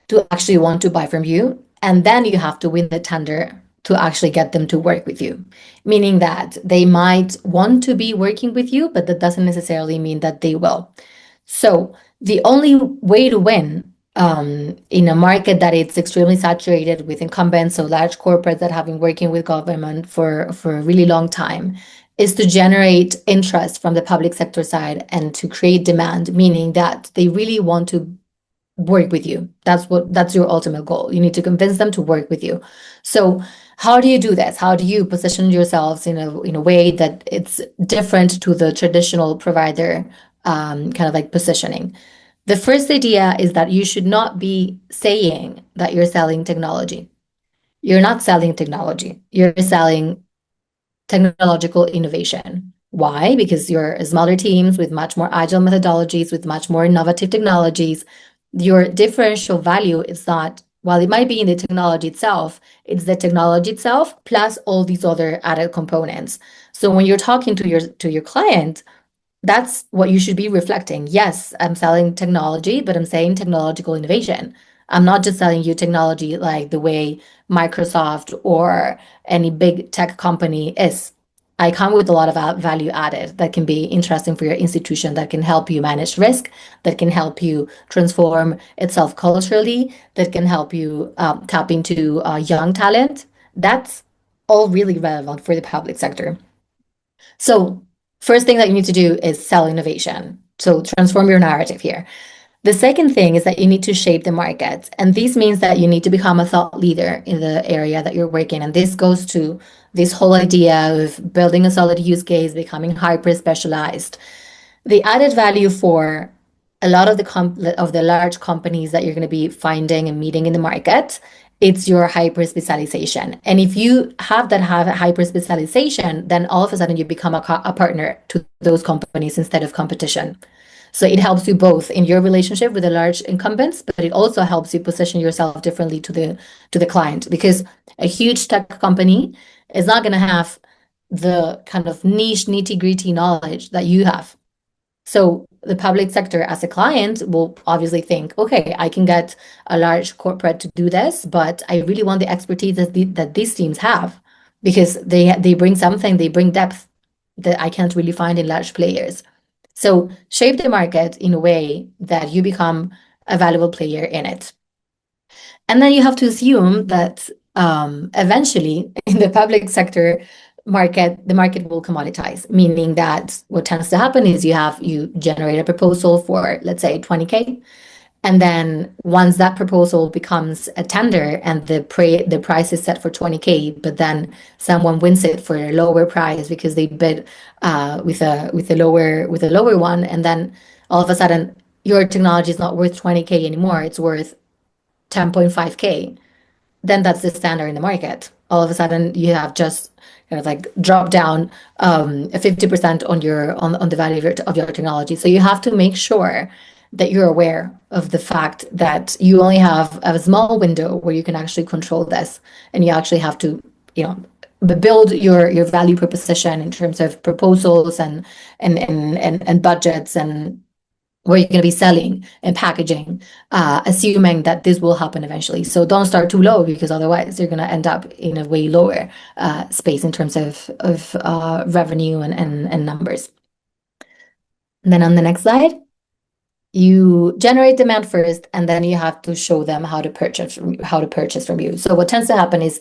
to actually want to buy from you, and then you have to win the tender to actually get them to work with you. Meaning that they might want to be working with you, but that doesn't necessarily mean that they will. So the only way to win in a market that it's extremely saturated with incumbents, so large corporates that have been working with government for a really long time, is to generate interest from the public sector side and to create demand, meaning that they really want to work with you. That's your ultimate goal. You need to convince them to work with you. So how do you do this? How do you position yourselves in a way that it's different to the traditional provider kind of like positioning? The first idea is that you should not be saying that you're selling technology. you're not selling technology. You're selling technological innovation. Why? Because you're smaller teams with much more agile methodologies, with much more innovative technologies. Your differential value is not, while it might be in the technology itself, it's the technology itself plus all these other added components. So when you're talking to your client, that's what you should be reflecting. Yes, I'm selling technology, but I'm saying technological innovation. I'm not just selling you technology like the way Microsoft or any big tech company is. I come with a lot of value added that can be interesting for your institution, that can help you manage risk, that can help you transform itself culturally, that can help you tap into young talent. That's all really relevant for the public sector. So, first thing that you need to do is sell innovation. So, transform your narrative here. The second thing is that you need to shape the market. And this means that you need to become a thought leader in the area that you're working. And this goes to this whole idea of building a solid use case, becoming hyper specialized. The added value for a lot of the large companies that you're going to be finding and meeting in the market, it's your hyper specialization. And if you have hyper specialization, then all of a sudden you become a partner to those companies instead of competition. So it helps you both in your relationship with the large incumbents, but it also helps you position yourself differently to the client, because a huge tech company is not going to have the kind of niche nitty-gritty knowledge that you have. So the public sector as a client will obviously think, okay, I can get a large corporate to do this, but I really want the expertise that these teams have, because they bring something, they bring depth that I can't really find in large players. So shape the market in a way that you become a valuable player in it. And then you have to assume that eventually in the public sector market, the market will commoditize, meaning that what tends to happen is you generate a proposal for, let's say, 20K. And then once that proposal becomes a tender and the price is set for 20K, but then someone wins it for a lower price because they bid with a lower one, and then all of a sudden your technology is not worth 20K anymore, it's worth 10.5K, then that's the standard in the market. All of a sudden, you have just kind of like drop down 50% on the value of your technology. So you have to make sure that you're aware of the fact that you only have a small window where you can actually control this, and you actually have to, you know, build your value proposition in terms of proposals and budgets and where you're going to be selling and packaging, assuming that this will happen eventually. So don't start too low, because otherwise you're going to end up in a way lower space in terms of revenue and numbers. And then on the next slide, you generate demand first, and then you have to show them how to purchase from you. So what tends to happen is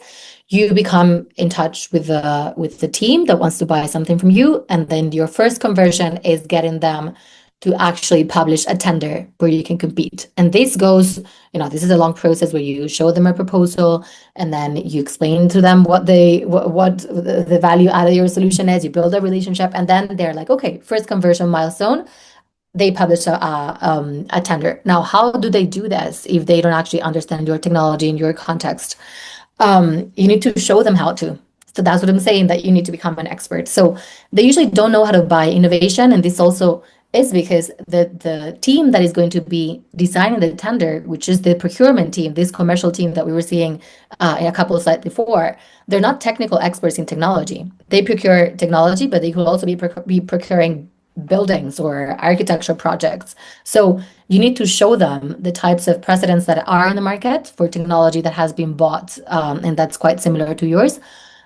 you become in touch with the team that wants to buy something from you, and then your first conversion is getting them to actually publish a tender where you can compete. And this goes, this is a long process where you show them a proposal, and then you explain to them what the value out of your solution is. You build a relationship, and then they're like, okay, first conversion milestone, they publish a tender. Now, how do they do this if they don't actually understand your technology and your context? You need to show them how to. So that's what I'm saying, that you need to become an expert. So they usually don't know how to buy innovation, and this also is because the team that is going to be designing the tender, which is the procurement team, this commercial team that we were seeing in a couple of slides before, they're not technical experts in technology. They procure technology, but they could also be procuring buildings or architecture projects. So you need to show them the types of precedents that are in the market for technology that has been bought, and that's quite similar to yours.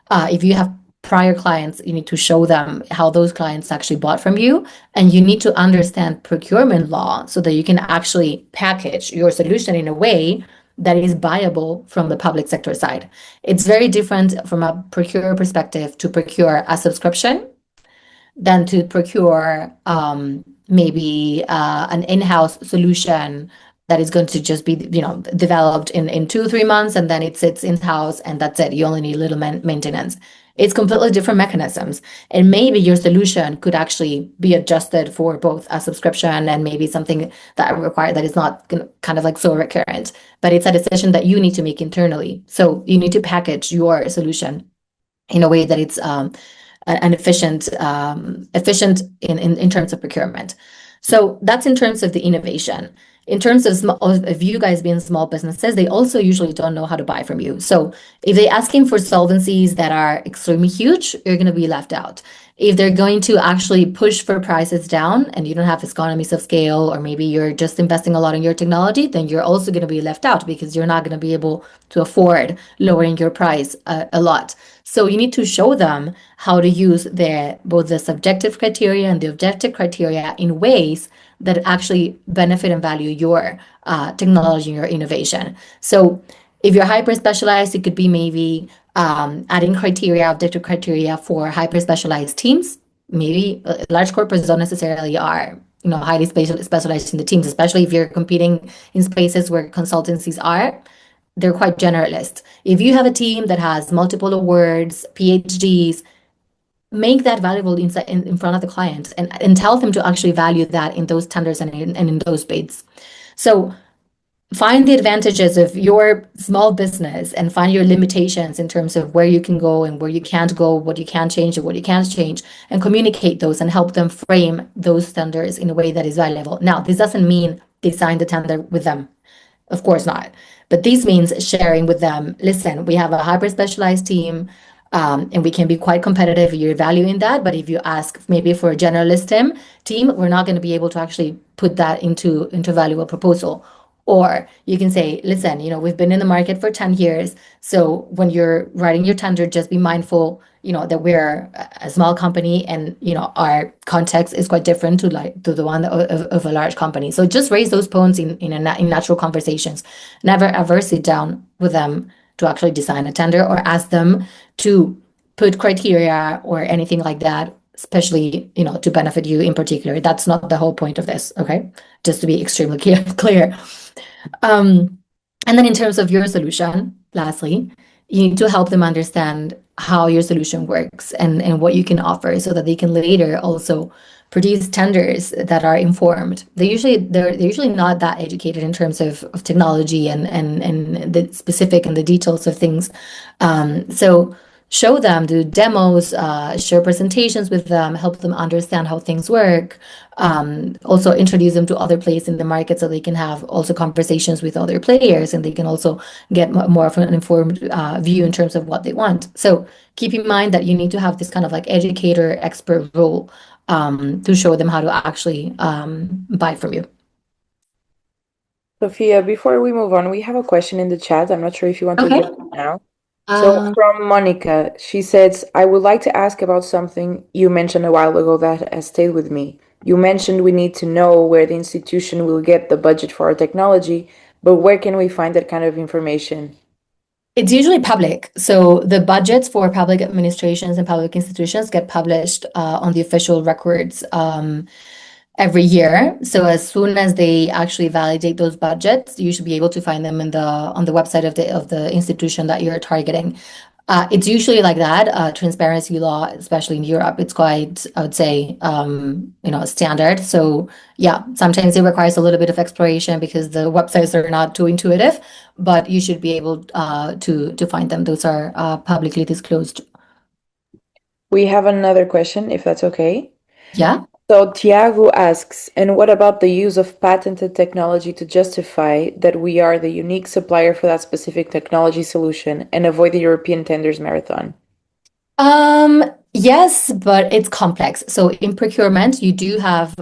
If you have prior clients, you need to show them how those clients actually bought from you, and you need to understand procurement law so that you can actually package your solution in a way that is viable from the public sector side. It's very different from a procurer perspective to procure a subscription than to procure maybe an in-house solution that is going to just be developed in 2 or 3 months, and then it sits in-house and that's it. You only need little maintenance. It's completely different mechanisms. And maybe your solution could actually be adjusted for both a subscription and maybe something that is not kind of like so recurrent. But it's a decision that you need to make internally. So you need to package your solution in a way that it's and efficient in terms of procurement. So that's in terms of the innovation. In terms of of you guys being small businesses, they also usually don't know how to buy from you. So if they're asking for solvencies that are extremely huge, you're going to be left out. If they're going to actually push for prices down and you don't have economies of scale, or maybe you're just investing a lot in your technology, then you're also going to be left out because you're not going to be able to afford lowering your price a lot. So you need to show them how to use both the subjective criteria and the objective criteria in ways that actually benefit and value your technology and your innovation. So if you're hyper specialized, it could be maybe adding criteria, objective criteria for hyper specialized teams. Maybe large corporates don't necessarily are highly specialized in the teams, especially if you're competing in spaces where consultancies are. They're quite generalist. If you have a team that has multiple awards, PhDs, make that valuable in front of the client, and tell them to actually value that in those tenders and in those bids. So find the advantages of your small business and find your limitations in terms of where you can go and where you can't go, what you can change and what you can't change, and communicate those and help them frame those tenders in a way that is valuable. Now, this doesn't mean they sign the tender with them. Of course not. But this means sharing with them, listen, we have a hyper specialized team, and we can be quite competitive. You're valuing that. But if you ask maybe for a generalist team, we're not going to be able to actually put that into valuable proposal. Or you can say, listen, we've been in the market for 10 years. So when you're writing your tender, just be mindful, that we're a small company and, our context is quite different to the one of a large company. So just raise those points in natural conversations. Never ever sit down with them to actually design a tender or ask them to put criteria or anything like that, especially, to benefit you in particular. That's not the whole point of this, okay? Just to be extremely clear. And then in terms of your solution, lastly, you need to help them understand how your solution works and what you can offer so that they can later also produce tenders that are informed. They're usually not that educated in terms of technology and the specific and the details of things. So show them, do demos, share presentations with them, help them understand how things work. Also introduce them to other players in the market so they can have also conversations with other players and they can also get more of an informed view in terms of what they want. So keep in mind that you need to have this kind of like educator expert role to show them how to actually buy from you. Sophia, before we move on, we have a question in the chat. I'm not sure if you want to Okay. address it now. So from Monica, she says, I would like to ask about something you mentioned a while ago that has stayed with me. You mentioned we need to know where the institution will get the budget for our technology, but where can we find that kind of information? It's usually public. So the budgets for public administrations and public institutions get published on the official records every year. So as soon as they actually validate those budgets, you should be able to find them on the website of the institution that you're targeting. It's usually like that. Transparency law, especially in Europe, it's quite, I would say, standard. So yeah, sometimes it requires a little bit of exploration because the websites are not too intuitive, but you should be able to find them. Those are publicly disclosed. We have another question, if that's okay. Yeah. So Tiago asks, and what about the use of patented technology to justify that we are the unique supplier for that specific technology solution and avoid the European tenders marathon? Yes, but it's complex. So in procurement, you do have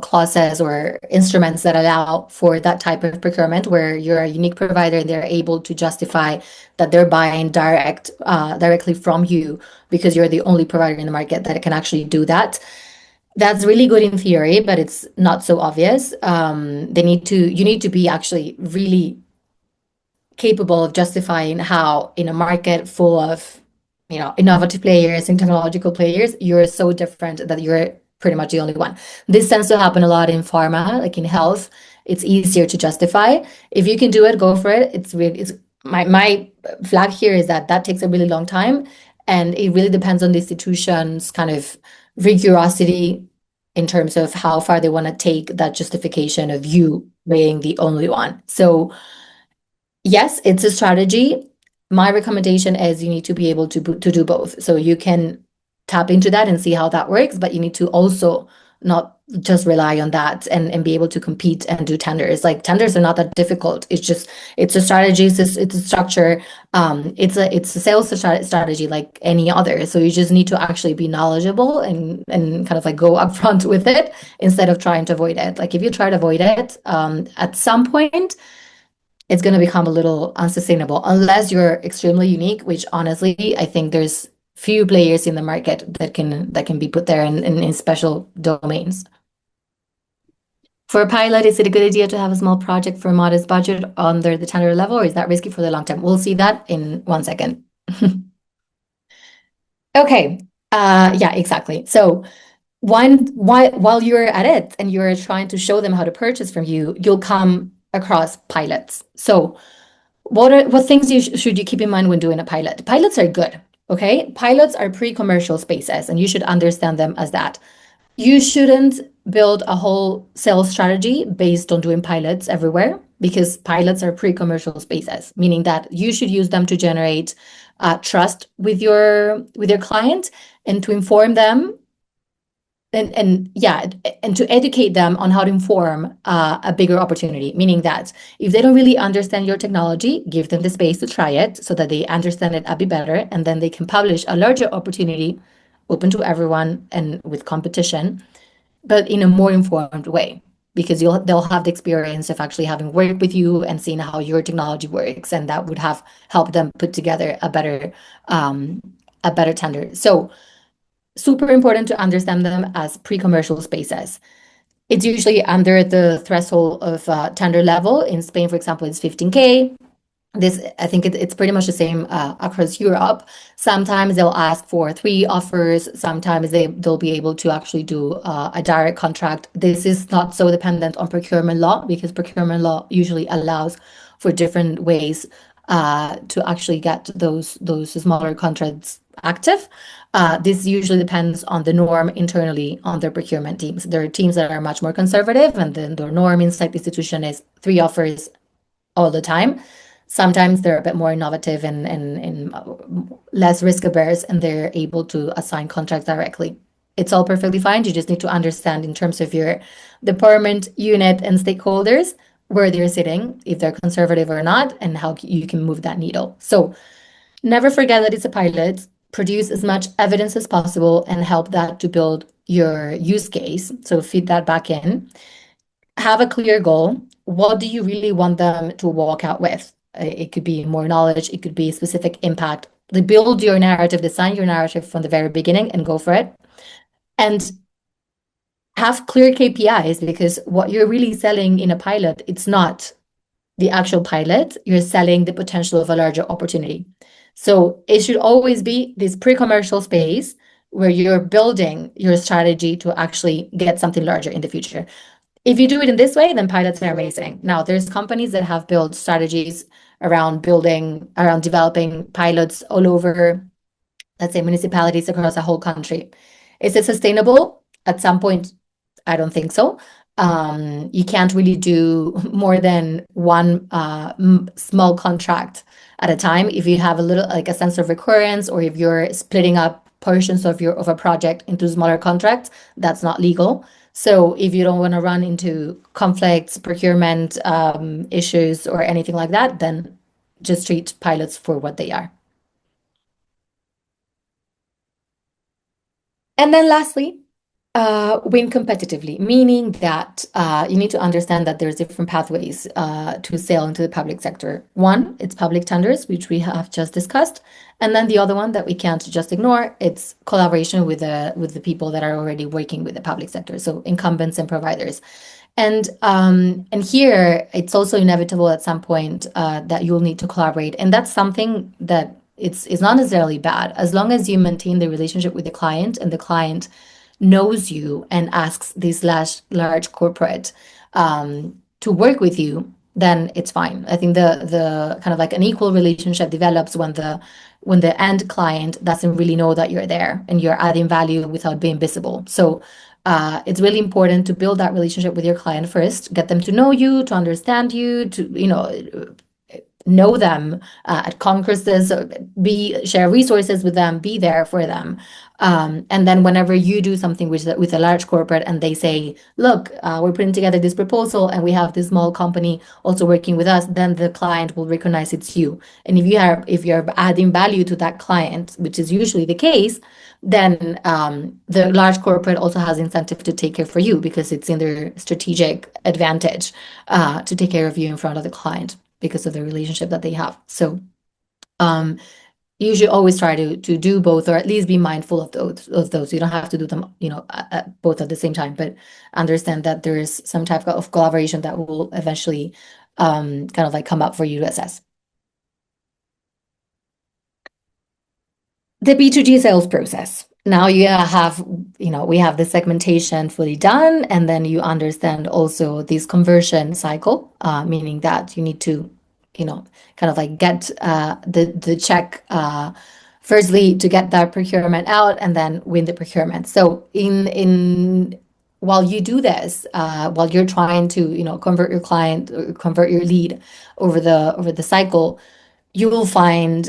clauses or instruments that allow for that type of procurement where you're a unique provider and they're able to justify that they're buying directly from you because you're the only provider in the market that can actually do that. That's really good in theory, but it's not so obvious. You need to be actually really capable of justifying how in a market full of innovative players and technological players, you're so different that you're pretty much the only one. This tends to happen a lot in pharma, like in health. It's easier to justify. If you can do it, go for it. It's my flag here is that takes a really long time. And it really depends on the institution's kind of rigorosity in terms of how far they want to take that justification of you being the only one. So yes, it's a strategy. My recommendation is you need to be able to do both. So you can tap into that and see how that works, but you need to also not just rely on that and be able to compete and do tenders. Like tenders are not that difficult. It's a strategy, it's a structure, it's a sales strategy like any other. So you just need to actually be knowledgeable and kind of like go upfront with it instead of trying to avoid it. Like if you try to avoid it, at some point it's going to become a little unsustainable unless you're extremely unique, which honestly, I think there's few players in the market that can be put there in special domains. For a pilot, is it a good idea to have a small project for a modest budget under the tender level, or is that risky for the long term? We'll see that in 1 second. Okay. Yeah, exactly. So while you're at it and you're trying to show them how to purchase from you, you'll come across pilots. So what things should you keep in mind when doing a pilot? Pilots are good, okay? Pilots are pre-commercial spaces, and you should understand them as that. You shouldn't build a whole sales strategy based on doing pilots everywhere because pilots are pre-commercial spaces, meaning that you should use them to generate trust with your client and to inform them and to educate them on how to inform a bigger opportunity, meaning that if they don't really understand your technology, give them the space to try it so that they understand it a bit better, and then they can publish a larger opportunity open to everyone and with competition, but in a more informed way, because they'll have the experience of actually having worked with you and seeing how your technology works, and that would have helped them put together a better tender. So super important to understand them as pre-commercial spaces. It's usually under the threshold of tender level. In Spain, for example, it's 15K. I think it's pretty much the same across Europe. Sometimes they'll ask for 3 offers. Sometimes they'll be able to actually do a direct contract. This is not so dependent on procurement law because procurement law usually allows for different ways to actually get those smaller contracts active. This usually depends on the norm internally on their procurement teams. There are teams that are much more conservative, and then the norm inside the institution is 3 offers all the time. Sometimes they're a bit more innovative and less risk averse, and they're able to assign contracts directly. It's all perfectly fine. You just need to understand in terms of your department, unit, and stakeholders where they're sitting, if they're conservative or not, and how you can move that needle. So never forget that it's a pilot. Produce as much evidence as possible and help that to build your use case. So feed that back in. Have a clear goal. What do you really want them to walk out with? It could be more knowledge, it could be specific impact. Build your narrative, design your narrative from the very beginning and go for it. And have clear KPIs, because what you're really selling in a pilot, it's not the actual pilot, you're selling the potential of a larger opportunity. So it should always be this pre-commercial space where you're building your strategy to actually get something larger in the future. If you do it in this way, then pilots are amazing. Now, there's companies that have built strategies around developing pilots all over, let's say, municipalities across a whole country. Is it sustainable? At some point, I don't think so. You can't really do more than one small contract at a time. If you have a little like a sense of recurrence, or if you're splitting up portions of a project into smaller contracts, that's not legal. So if you don't want to run into conflicts, procurement issues, or anything like that, then just treat pilots for what they are. And then lastly, win competitively, meaning that you need to understand that there's different pathways to sell into the public sector. One, it's public tenders, which we have just discussed. And then the other one that we can't just ignore, it's collaboration with the people that are already working with the public sector, so incumbents and providers. And here it's also inevitable at some point that you'll need to collaborate. And that's something that it's not necessarily bad, as long as you maintain the relationship with the client and the client knows you and asks this large corporate to work with you. then it's fine. I think the kind of like an equal relationship develops when the end client doesn't really know that you're there and you're adding value without being visible. So it's really important to build that relationship with your client first, get them to know you, to understand you, to know them at congresses, share resources with them, be there for them. And then whenever you do something with a large corporate and they say, look, we're putting together this proposal and we have this small company also working with us, then the client will recognize it's you. And if you're adding value to that client, which is usually the case, then the large corporate also has incentive to take care for you because it's in their strategic advantage to take care of you in front of the client because of the relationship that they have. So you should always try to do both, or at least be mindful of those. You don't have to do them, both at the same time, but understand that there is some type of collaboration that will eventually kind of like come up for you to assess. The B2G sales process. Now you have, we have the segmentation fully done, and then you understand also this conversion cycle, meaning that you need to, kind of like get the check firstly to get that procurement out and then win the procurement. So in while you do this, while you're trying to, convert your client or convert your lead over the cycle, you will find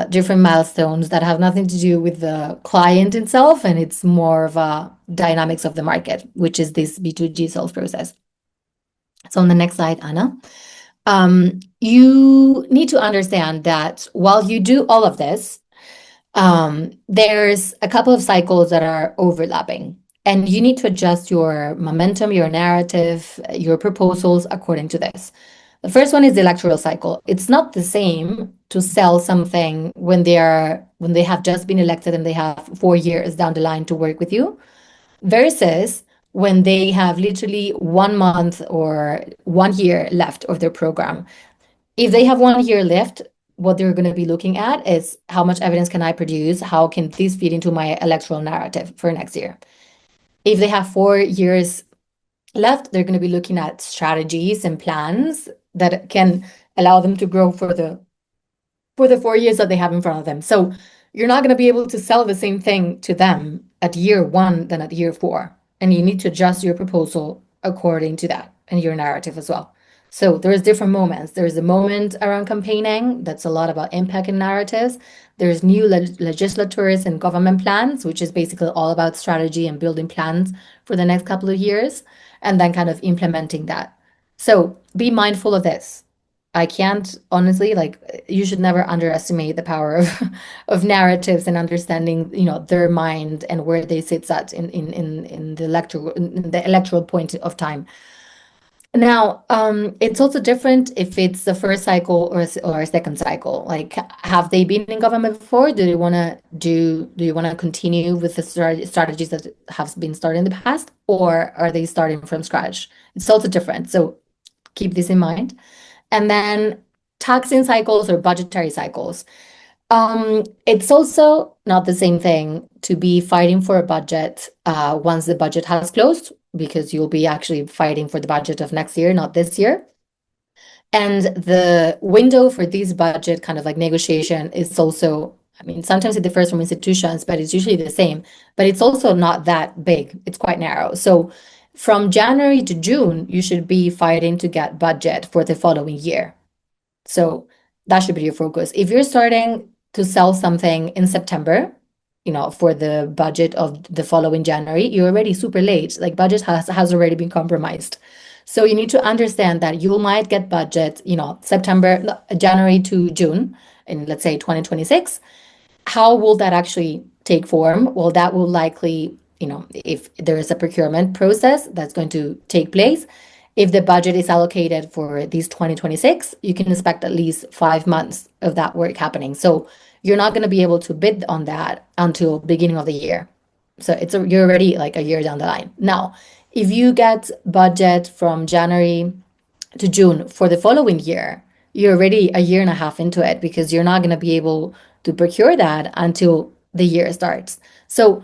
different milestones that have nothing to do with the client itself, and it's more of a dynamics of the market, which is this B2G sales process. So on the next slide, Anna, you need to understand that while you do all of this, there's a couple of cycles that are overlapping, and you need to adjust your momentum, your narrative, your proposals according to this. The first one is the electoral cycle. It's not the same to sell something when they have just been elected and they have 4 years down the line to work with you, versus when they have literally 1 month or 1 year left of their program. If they have 1 year left, what they're going to be looking at is how much evidence can I produce? How can this feed into my electoral narrative for next year? If they have 4 years left, they're going to be looking at strategies and plans that can allow them to grow for the 4 years that they have in front of them. So you're not going to be able to sell the same thing to them at year 1 than at year 4. And you need to adjust your proposal according to that and your narrative as well. So there's different moments. There's a moment around campaigning that's a lot about impact and narratives. There's new legislators and government plans, which is basically all about strategy and building plans for the next couple of years, and then kind of implementing that. So be mindful of this. I can't honestly, you should never underestimate the power of narratives and understanding, their mind and where they sit at in the electoral point of time. Now, it's also different if it's the first cycle or a second cycle. Like, have they been in government before? Do you want to continue with the strategies that have been started in the past, or are they starting from scratch? It's also different. So keep this in mind. And then taxing cycles or budgetary cycles. It's also not the same thing to be fighting for a budget once the budget has closed, because you'll be actually fighting for the budget of next year, not this year. And the window for this budget kind of like negotiation is also, sometimes it differs from institutions, but it's usually the same. But it's also not that big. It's quite narrow. So from January to June, you should be fighting to get budget for the following year. So that should be your focus. If you're starting to sell something in September, for the budget of the following January, you're already super late. Like, budget has already been compromised. So you need to understand that you might get budget, January to June in, let's say, 2026. How will that actually take form? Well, that will likely, if there is a procurement process that's going to take place, if the budget is allocated for these 2026, you can expect at least 5 months of that work happening. So you're not going to be able to bid on that until beginning of the year. So you're already like a year down the line. Now, if you get budget from January to June for the following year, you're already a year and a half into it, because you're not going to be able to procure that until the year starts. So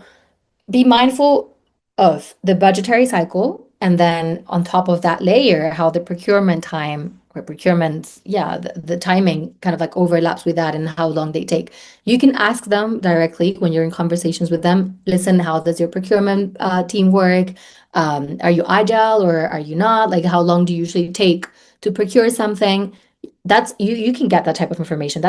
be mindful of the budgetary cycle, and then on top of that layer, how the procurement time, where procurement, the timing kind of like overlaps with that and how long they take. You can ask them directly when you're in conversations with them, listen, how does your procurement team work? Are you agile or are you not? Like, how long do you usually take to procure something? That's you can get that type of information.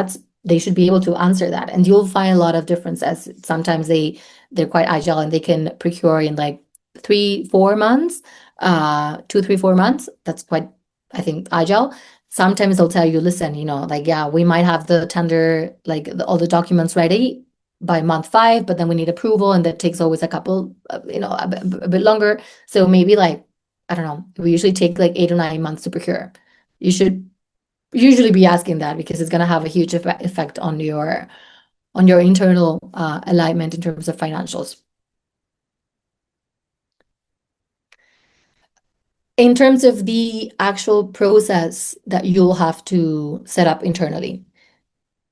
They should be able to answer that, and you'll find a lot of differences. Sometimes they're quite agile and they can procure in like 3-4 months, 2-3-4 months. That's quite, I think, agile. Sometimes they'll tell you, listen, like, yeah, we might have the tender, like all the documents ready by month 5, but then we need approval, and that takes always a couple, a bit longer. So maybe like, I don't know, we usually take like 8 or 9 months to procure. You should usually be asking that because it's going to have a huge effect on your internal alignment in terms of financials. In terms of the actual process that you'll have to set up internally,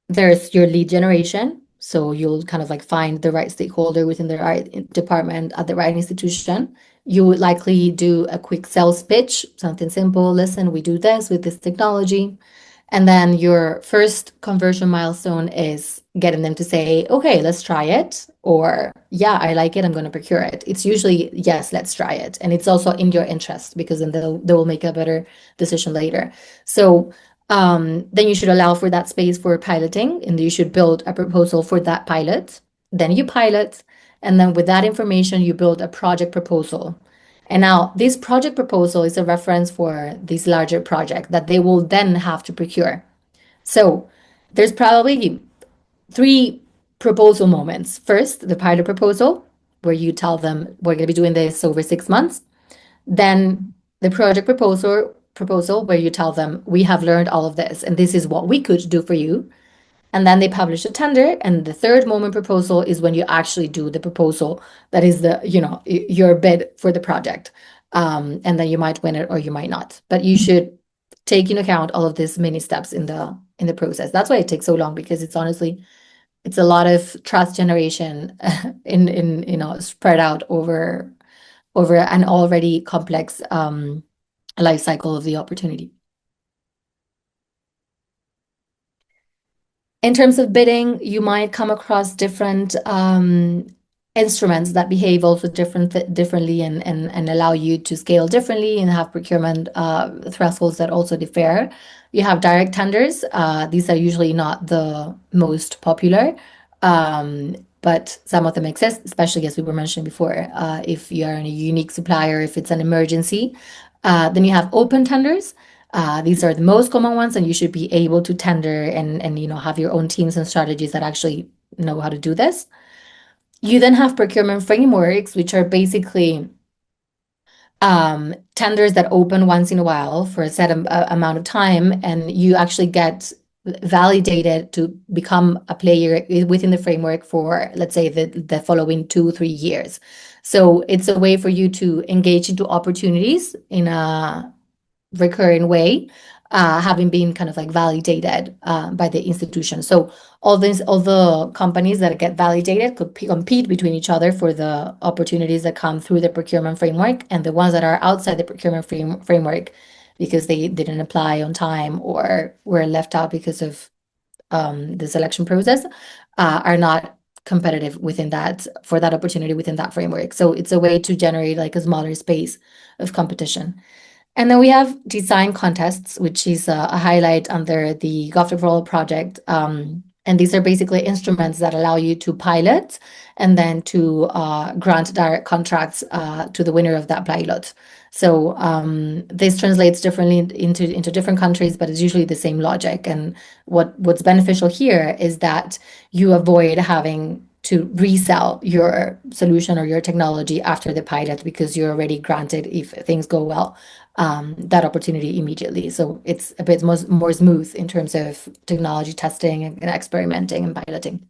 there's your lead generation. So you'll kind of like find the right stakeholder within the right department at the right institution. You would likely do a quick sales pitch, something simple. Listen, we do this with this technology. And then your first conversion milestone is getting them to say, okay, let's try it. Or, yeah, I like it, I'm going to procure it. It's usually, yes, let's try it. And it's also in your interest because then they will make a better decision later. So then you should allow for that space for piloting, and you should build a proposal for that pilot. Then you pilot. And then with that information, you build a project proposal. And now this project proposal is a reference for this larger project that they will then have to procure. So there's probably 3 proposal moments. First, the pilot proposal, where you tell them we're going to be doing this over 6 months. Then the project proposal where you tell them we have learned all of this and this is what we could do for you. And then they publish a tender, and the third moment proposal is when you actually do the proposal. That is your bid for the project. And then you might win it or you might not. But you should take into account all of these many steps in the process. That's why it takes so long, because it's honestly a lot of trust generation in spread out over an already complex life cycle of the opportunity. In terms of bidding, you might come across different instruments that behave also differently and allow you to scale differently and have procurement thresholds that also differ. You have direct tenders. These are usually not the most popular, but some of them exist, especially as we were mentioning before. If you are a unique supplier, if it's an emergency. Then you have open tenders. These are the most common ones, and you should be able to tender and have your own teams and strategies that actually know how to do this. You then have procurement frameworks, which are basically tenders that open once in a while for a set amount of time, and you actually get validated to become a player within the framework for, let's say, the following 2-3 years. So it's a way for you to engage into opportunities in a recurring way, having been kind of like validated by the institution. So all the companies that get validated could compete between each other for the opportunities that come through the procurement framework, and the ones that are outside the procurement framework because they didn't apply on time or were left out because of the selection process are not competitive within for that opportunity within that framework. So it's a way to generate like a smaller space of competition. And then we have design contests, which is a highlight under the GovTech4All project. And these are basically instruments that allow you to pilot and then to grant direct contracts to the winner of that pilot. So this translates differently into different countries, but it's usually the same logic. And what's beneficial here is that you avoid having to resell your solution or your technology after the pilot, because you're already granted, if things go well, that opportunity immediately. So it's a bit more smooth in terms of technology testing and experimenting and piloting.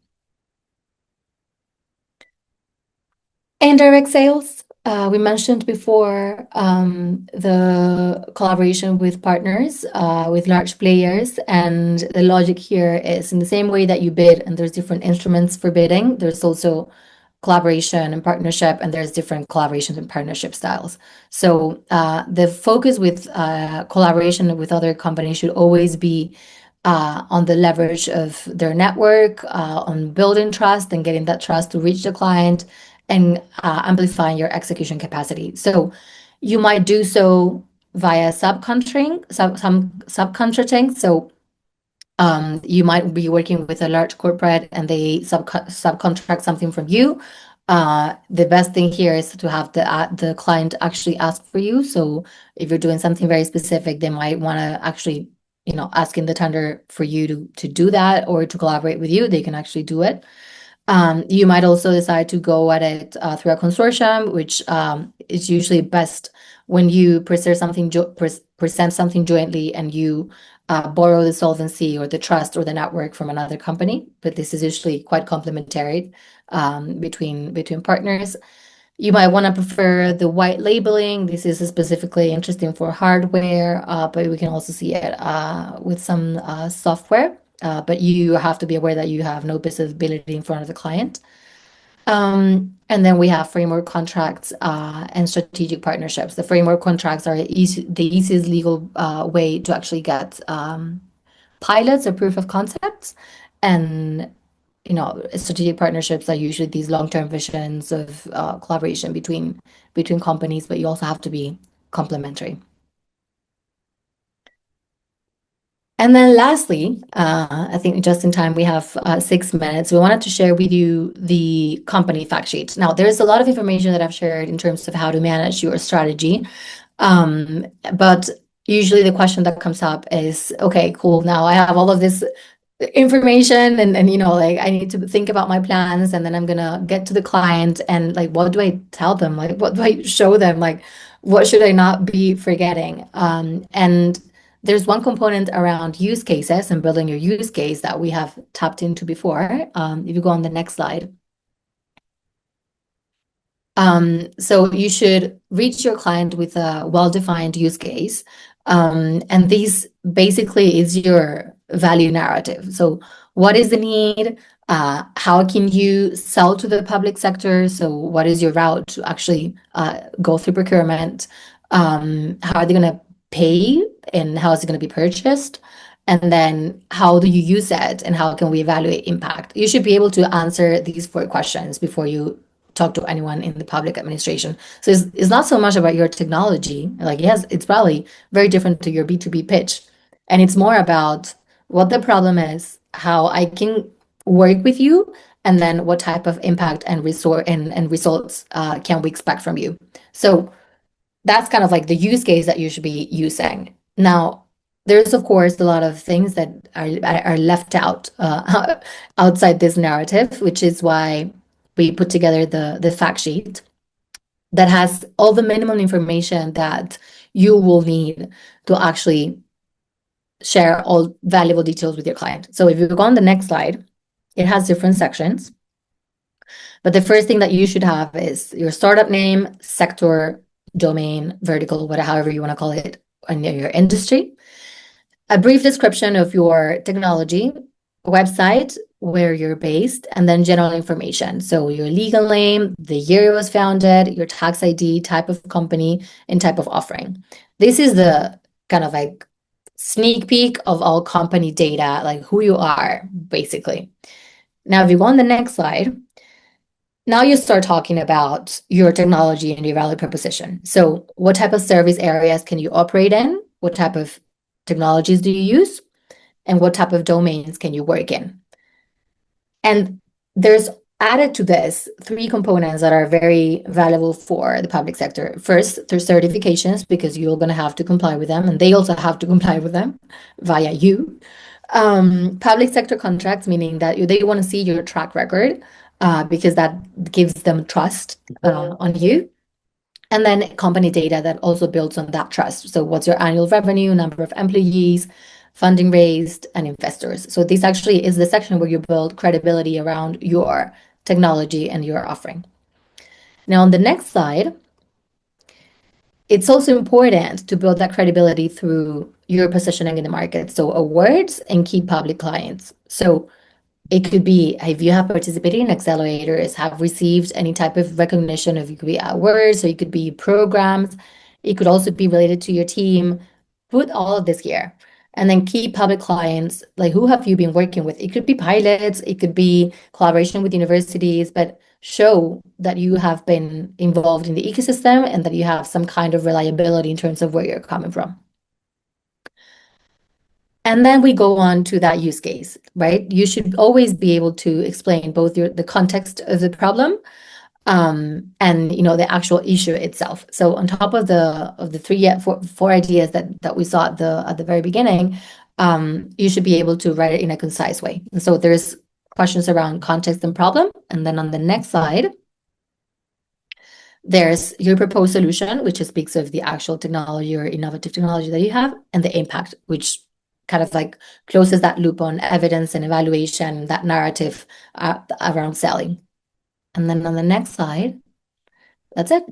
Indirect sales. We mentioned before the collaboration with partners, with large players, and the logic here is in the same way that you bid, and there's different instruments for bidding, there's also collaboration and partnership, and there's different collaborations and partnership styles. So the focus with collaboration with other companies should always be on the leverage of their network, on building trust and getting that trust to reach the client, and amplifying your execution capacity. So you might do so via subcontracting. So you might be working with a large corporate and they subcontract something from you. The best thing here is to have the client actually ask for you. So if you're doing something very specific, they might want to actually, ask in the tender for you to do that or to collaborate with you. They can actually do it. You might also decide to go at it through a consortium, which is usually best when you present something jointly and you borrow the solvency or the trust or the network from another company. But this is usually quite complementary between partners. You might want to prefer the white labeling. This is specifically interesting for hardware, but we can also see it with some software. But you have to be aware that you have no visibility in front of the client. And then we have framework contracts and strategic partnerships. The framework contracts are the easiest legal way to actually get pilots or proof of concepts. And strategic partnerships are usually these long-term visions of collaboration between companies, but you also have to be complementary. And then lastly, I think just in time, we have 6 minutes. We wanted to share with you the company fact sheet. Now, there's a lot of information that I've shared in terms of how to manage your strategy. But usually the question that comes up is, okay, cool. Now I have all of this information and like I need to think about my plans, and then I'm gonna get to the client and like what do I tell them? Like what do I show them? Like what should I not be forgetting? And there's one component around use cases and building your use case that we have tapped into before. If you go on the next slide. So you should reach your client with a well-defined use case. And this basically is your value narrative. So what is the need? How can you sell to the public sector? So what is your route to actually go through procurement? How are they going to pay and how is it going to be purchased? And then how do you use it and how can we evaluate impact? You should be able to answer these 4 questions before you talk to anyone in the public administration. So it's not so much about your technology. Like, yes, it's probably very different to your B2B pitch. And it's more about what the problem is, how I can work with you, and then what type of impact and results can we expect from you. So that's kind of like the use case that you should be using. Now, there's of course a lot of things that are left out outside this narrative, which is why we put together the fact sheet that has all the minimum information that you will need to actually share all valuable details with your client. So if you go on the next slide, it has different sections. But the first thing that you should have is your startup name, sector, domain, vertical, whatever, however you want to call it, and your industry. A brief description of your technology, website, where you're based, and then general information. So your legal name, the year it was founded, your tax ID, type of company, and type of offering. This is the kind of like sneak peek of all company data, like who you are, basically. Now, if you go on the next slide, now you start talking about your technology and your value proposition. So what type of service areas can you operate in? What type of technologies do you use? And what type of domains can you work in? And there's added to this 3 components that are very valuable for the public sector. First, there's certifications, because you're going to have to comply with them, and they also have to comply with them via you. Public sector contracts, meaning that they want to see your track record, because that gives them trust on you. And then company data that also builds on that trust. So what's your annual revenue, number of employees, funding raised, and investors. So this actually is the section where you build credibility around your technology and your offering. Now, on the next slide, it's also important to build that credibility through your positioning in the market. So awards and key public clients. So It could be if you have participated in accelerators, have received any type of recognition, if it could be awards, or it could be programs. It could also be related to your team. Put all of this here. And then key public clients, like who have you been working with? It could be pilots, it could be collaboration with universities, but show that you have been involved in the ecosystem and that you have some kind of reliability in terms of where you're coming from. And then we go on to that use case, right? You should always be able to explain both the context of the problem, and the actual issue itself. So on top of the four ideas that we saw at the very beginning, you should be able to write it in a concise way. And so there's questions around context and problem, and then on the next slide, there's your proposed solution, which speaks of the actual technology or innovative technology that you have, and the impact, which kind of like closes that loop on evidence and evaluation, that narrative around selling. And then on the next slide, that's it.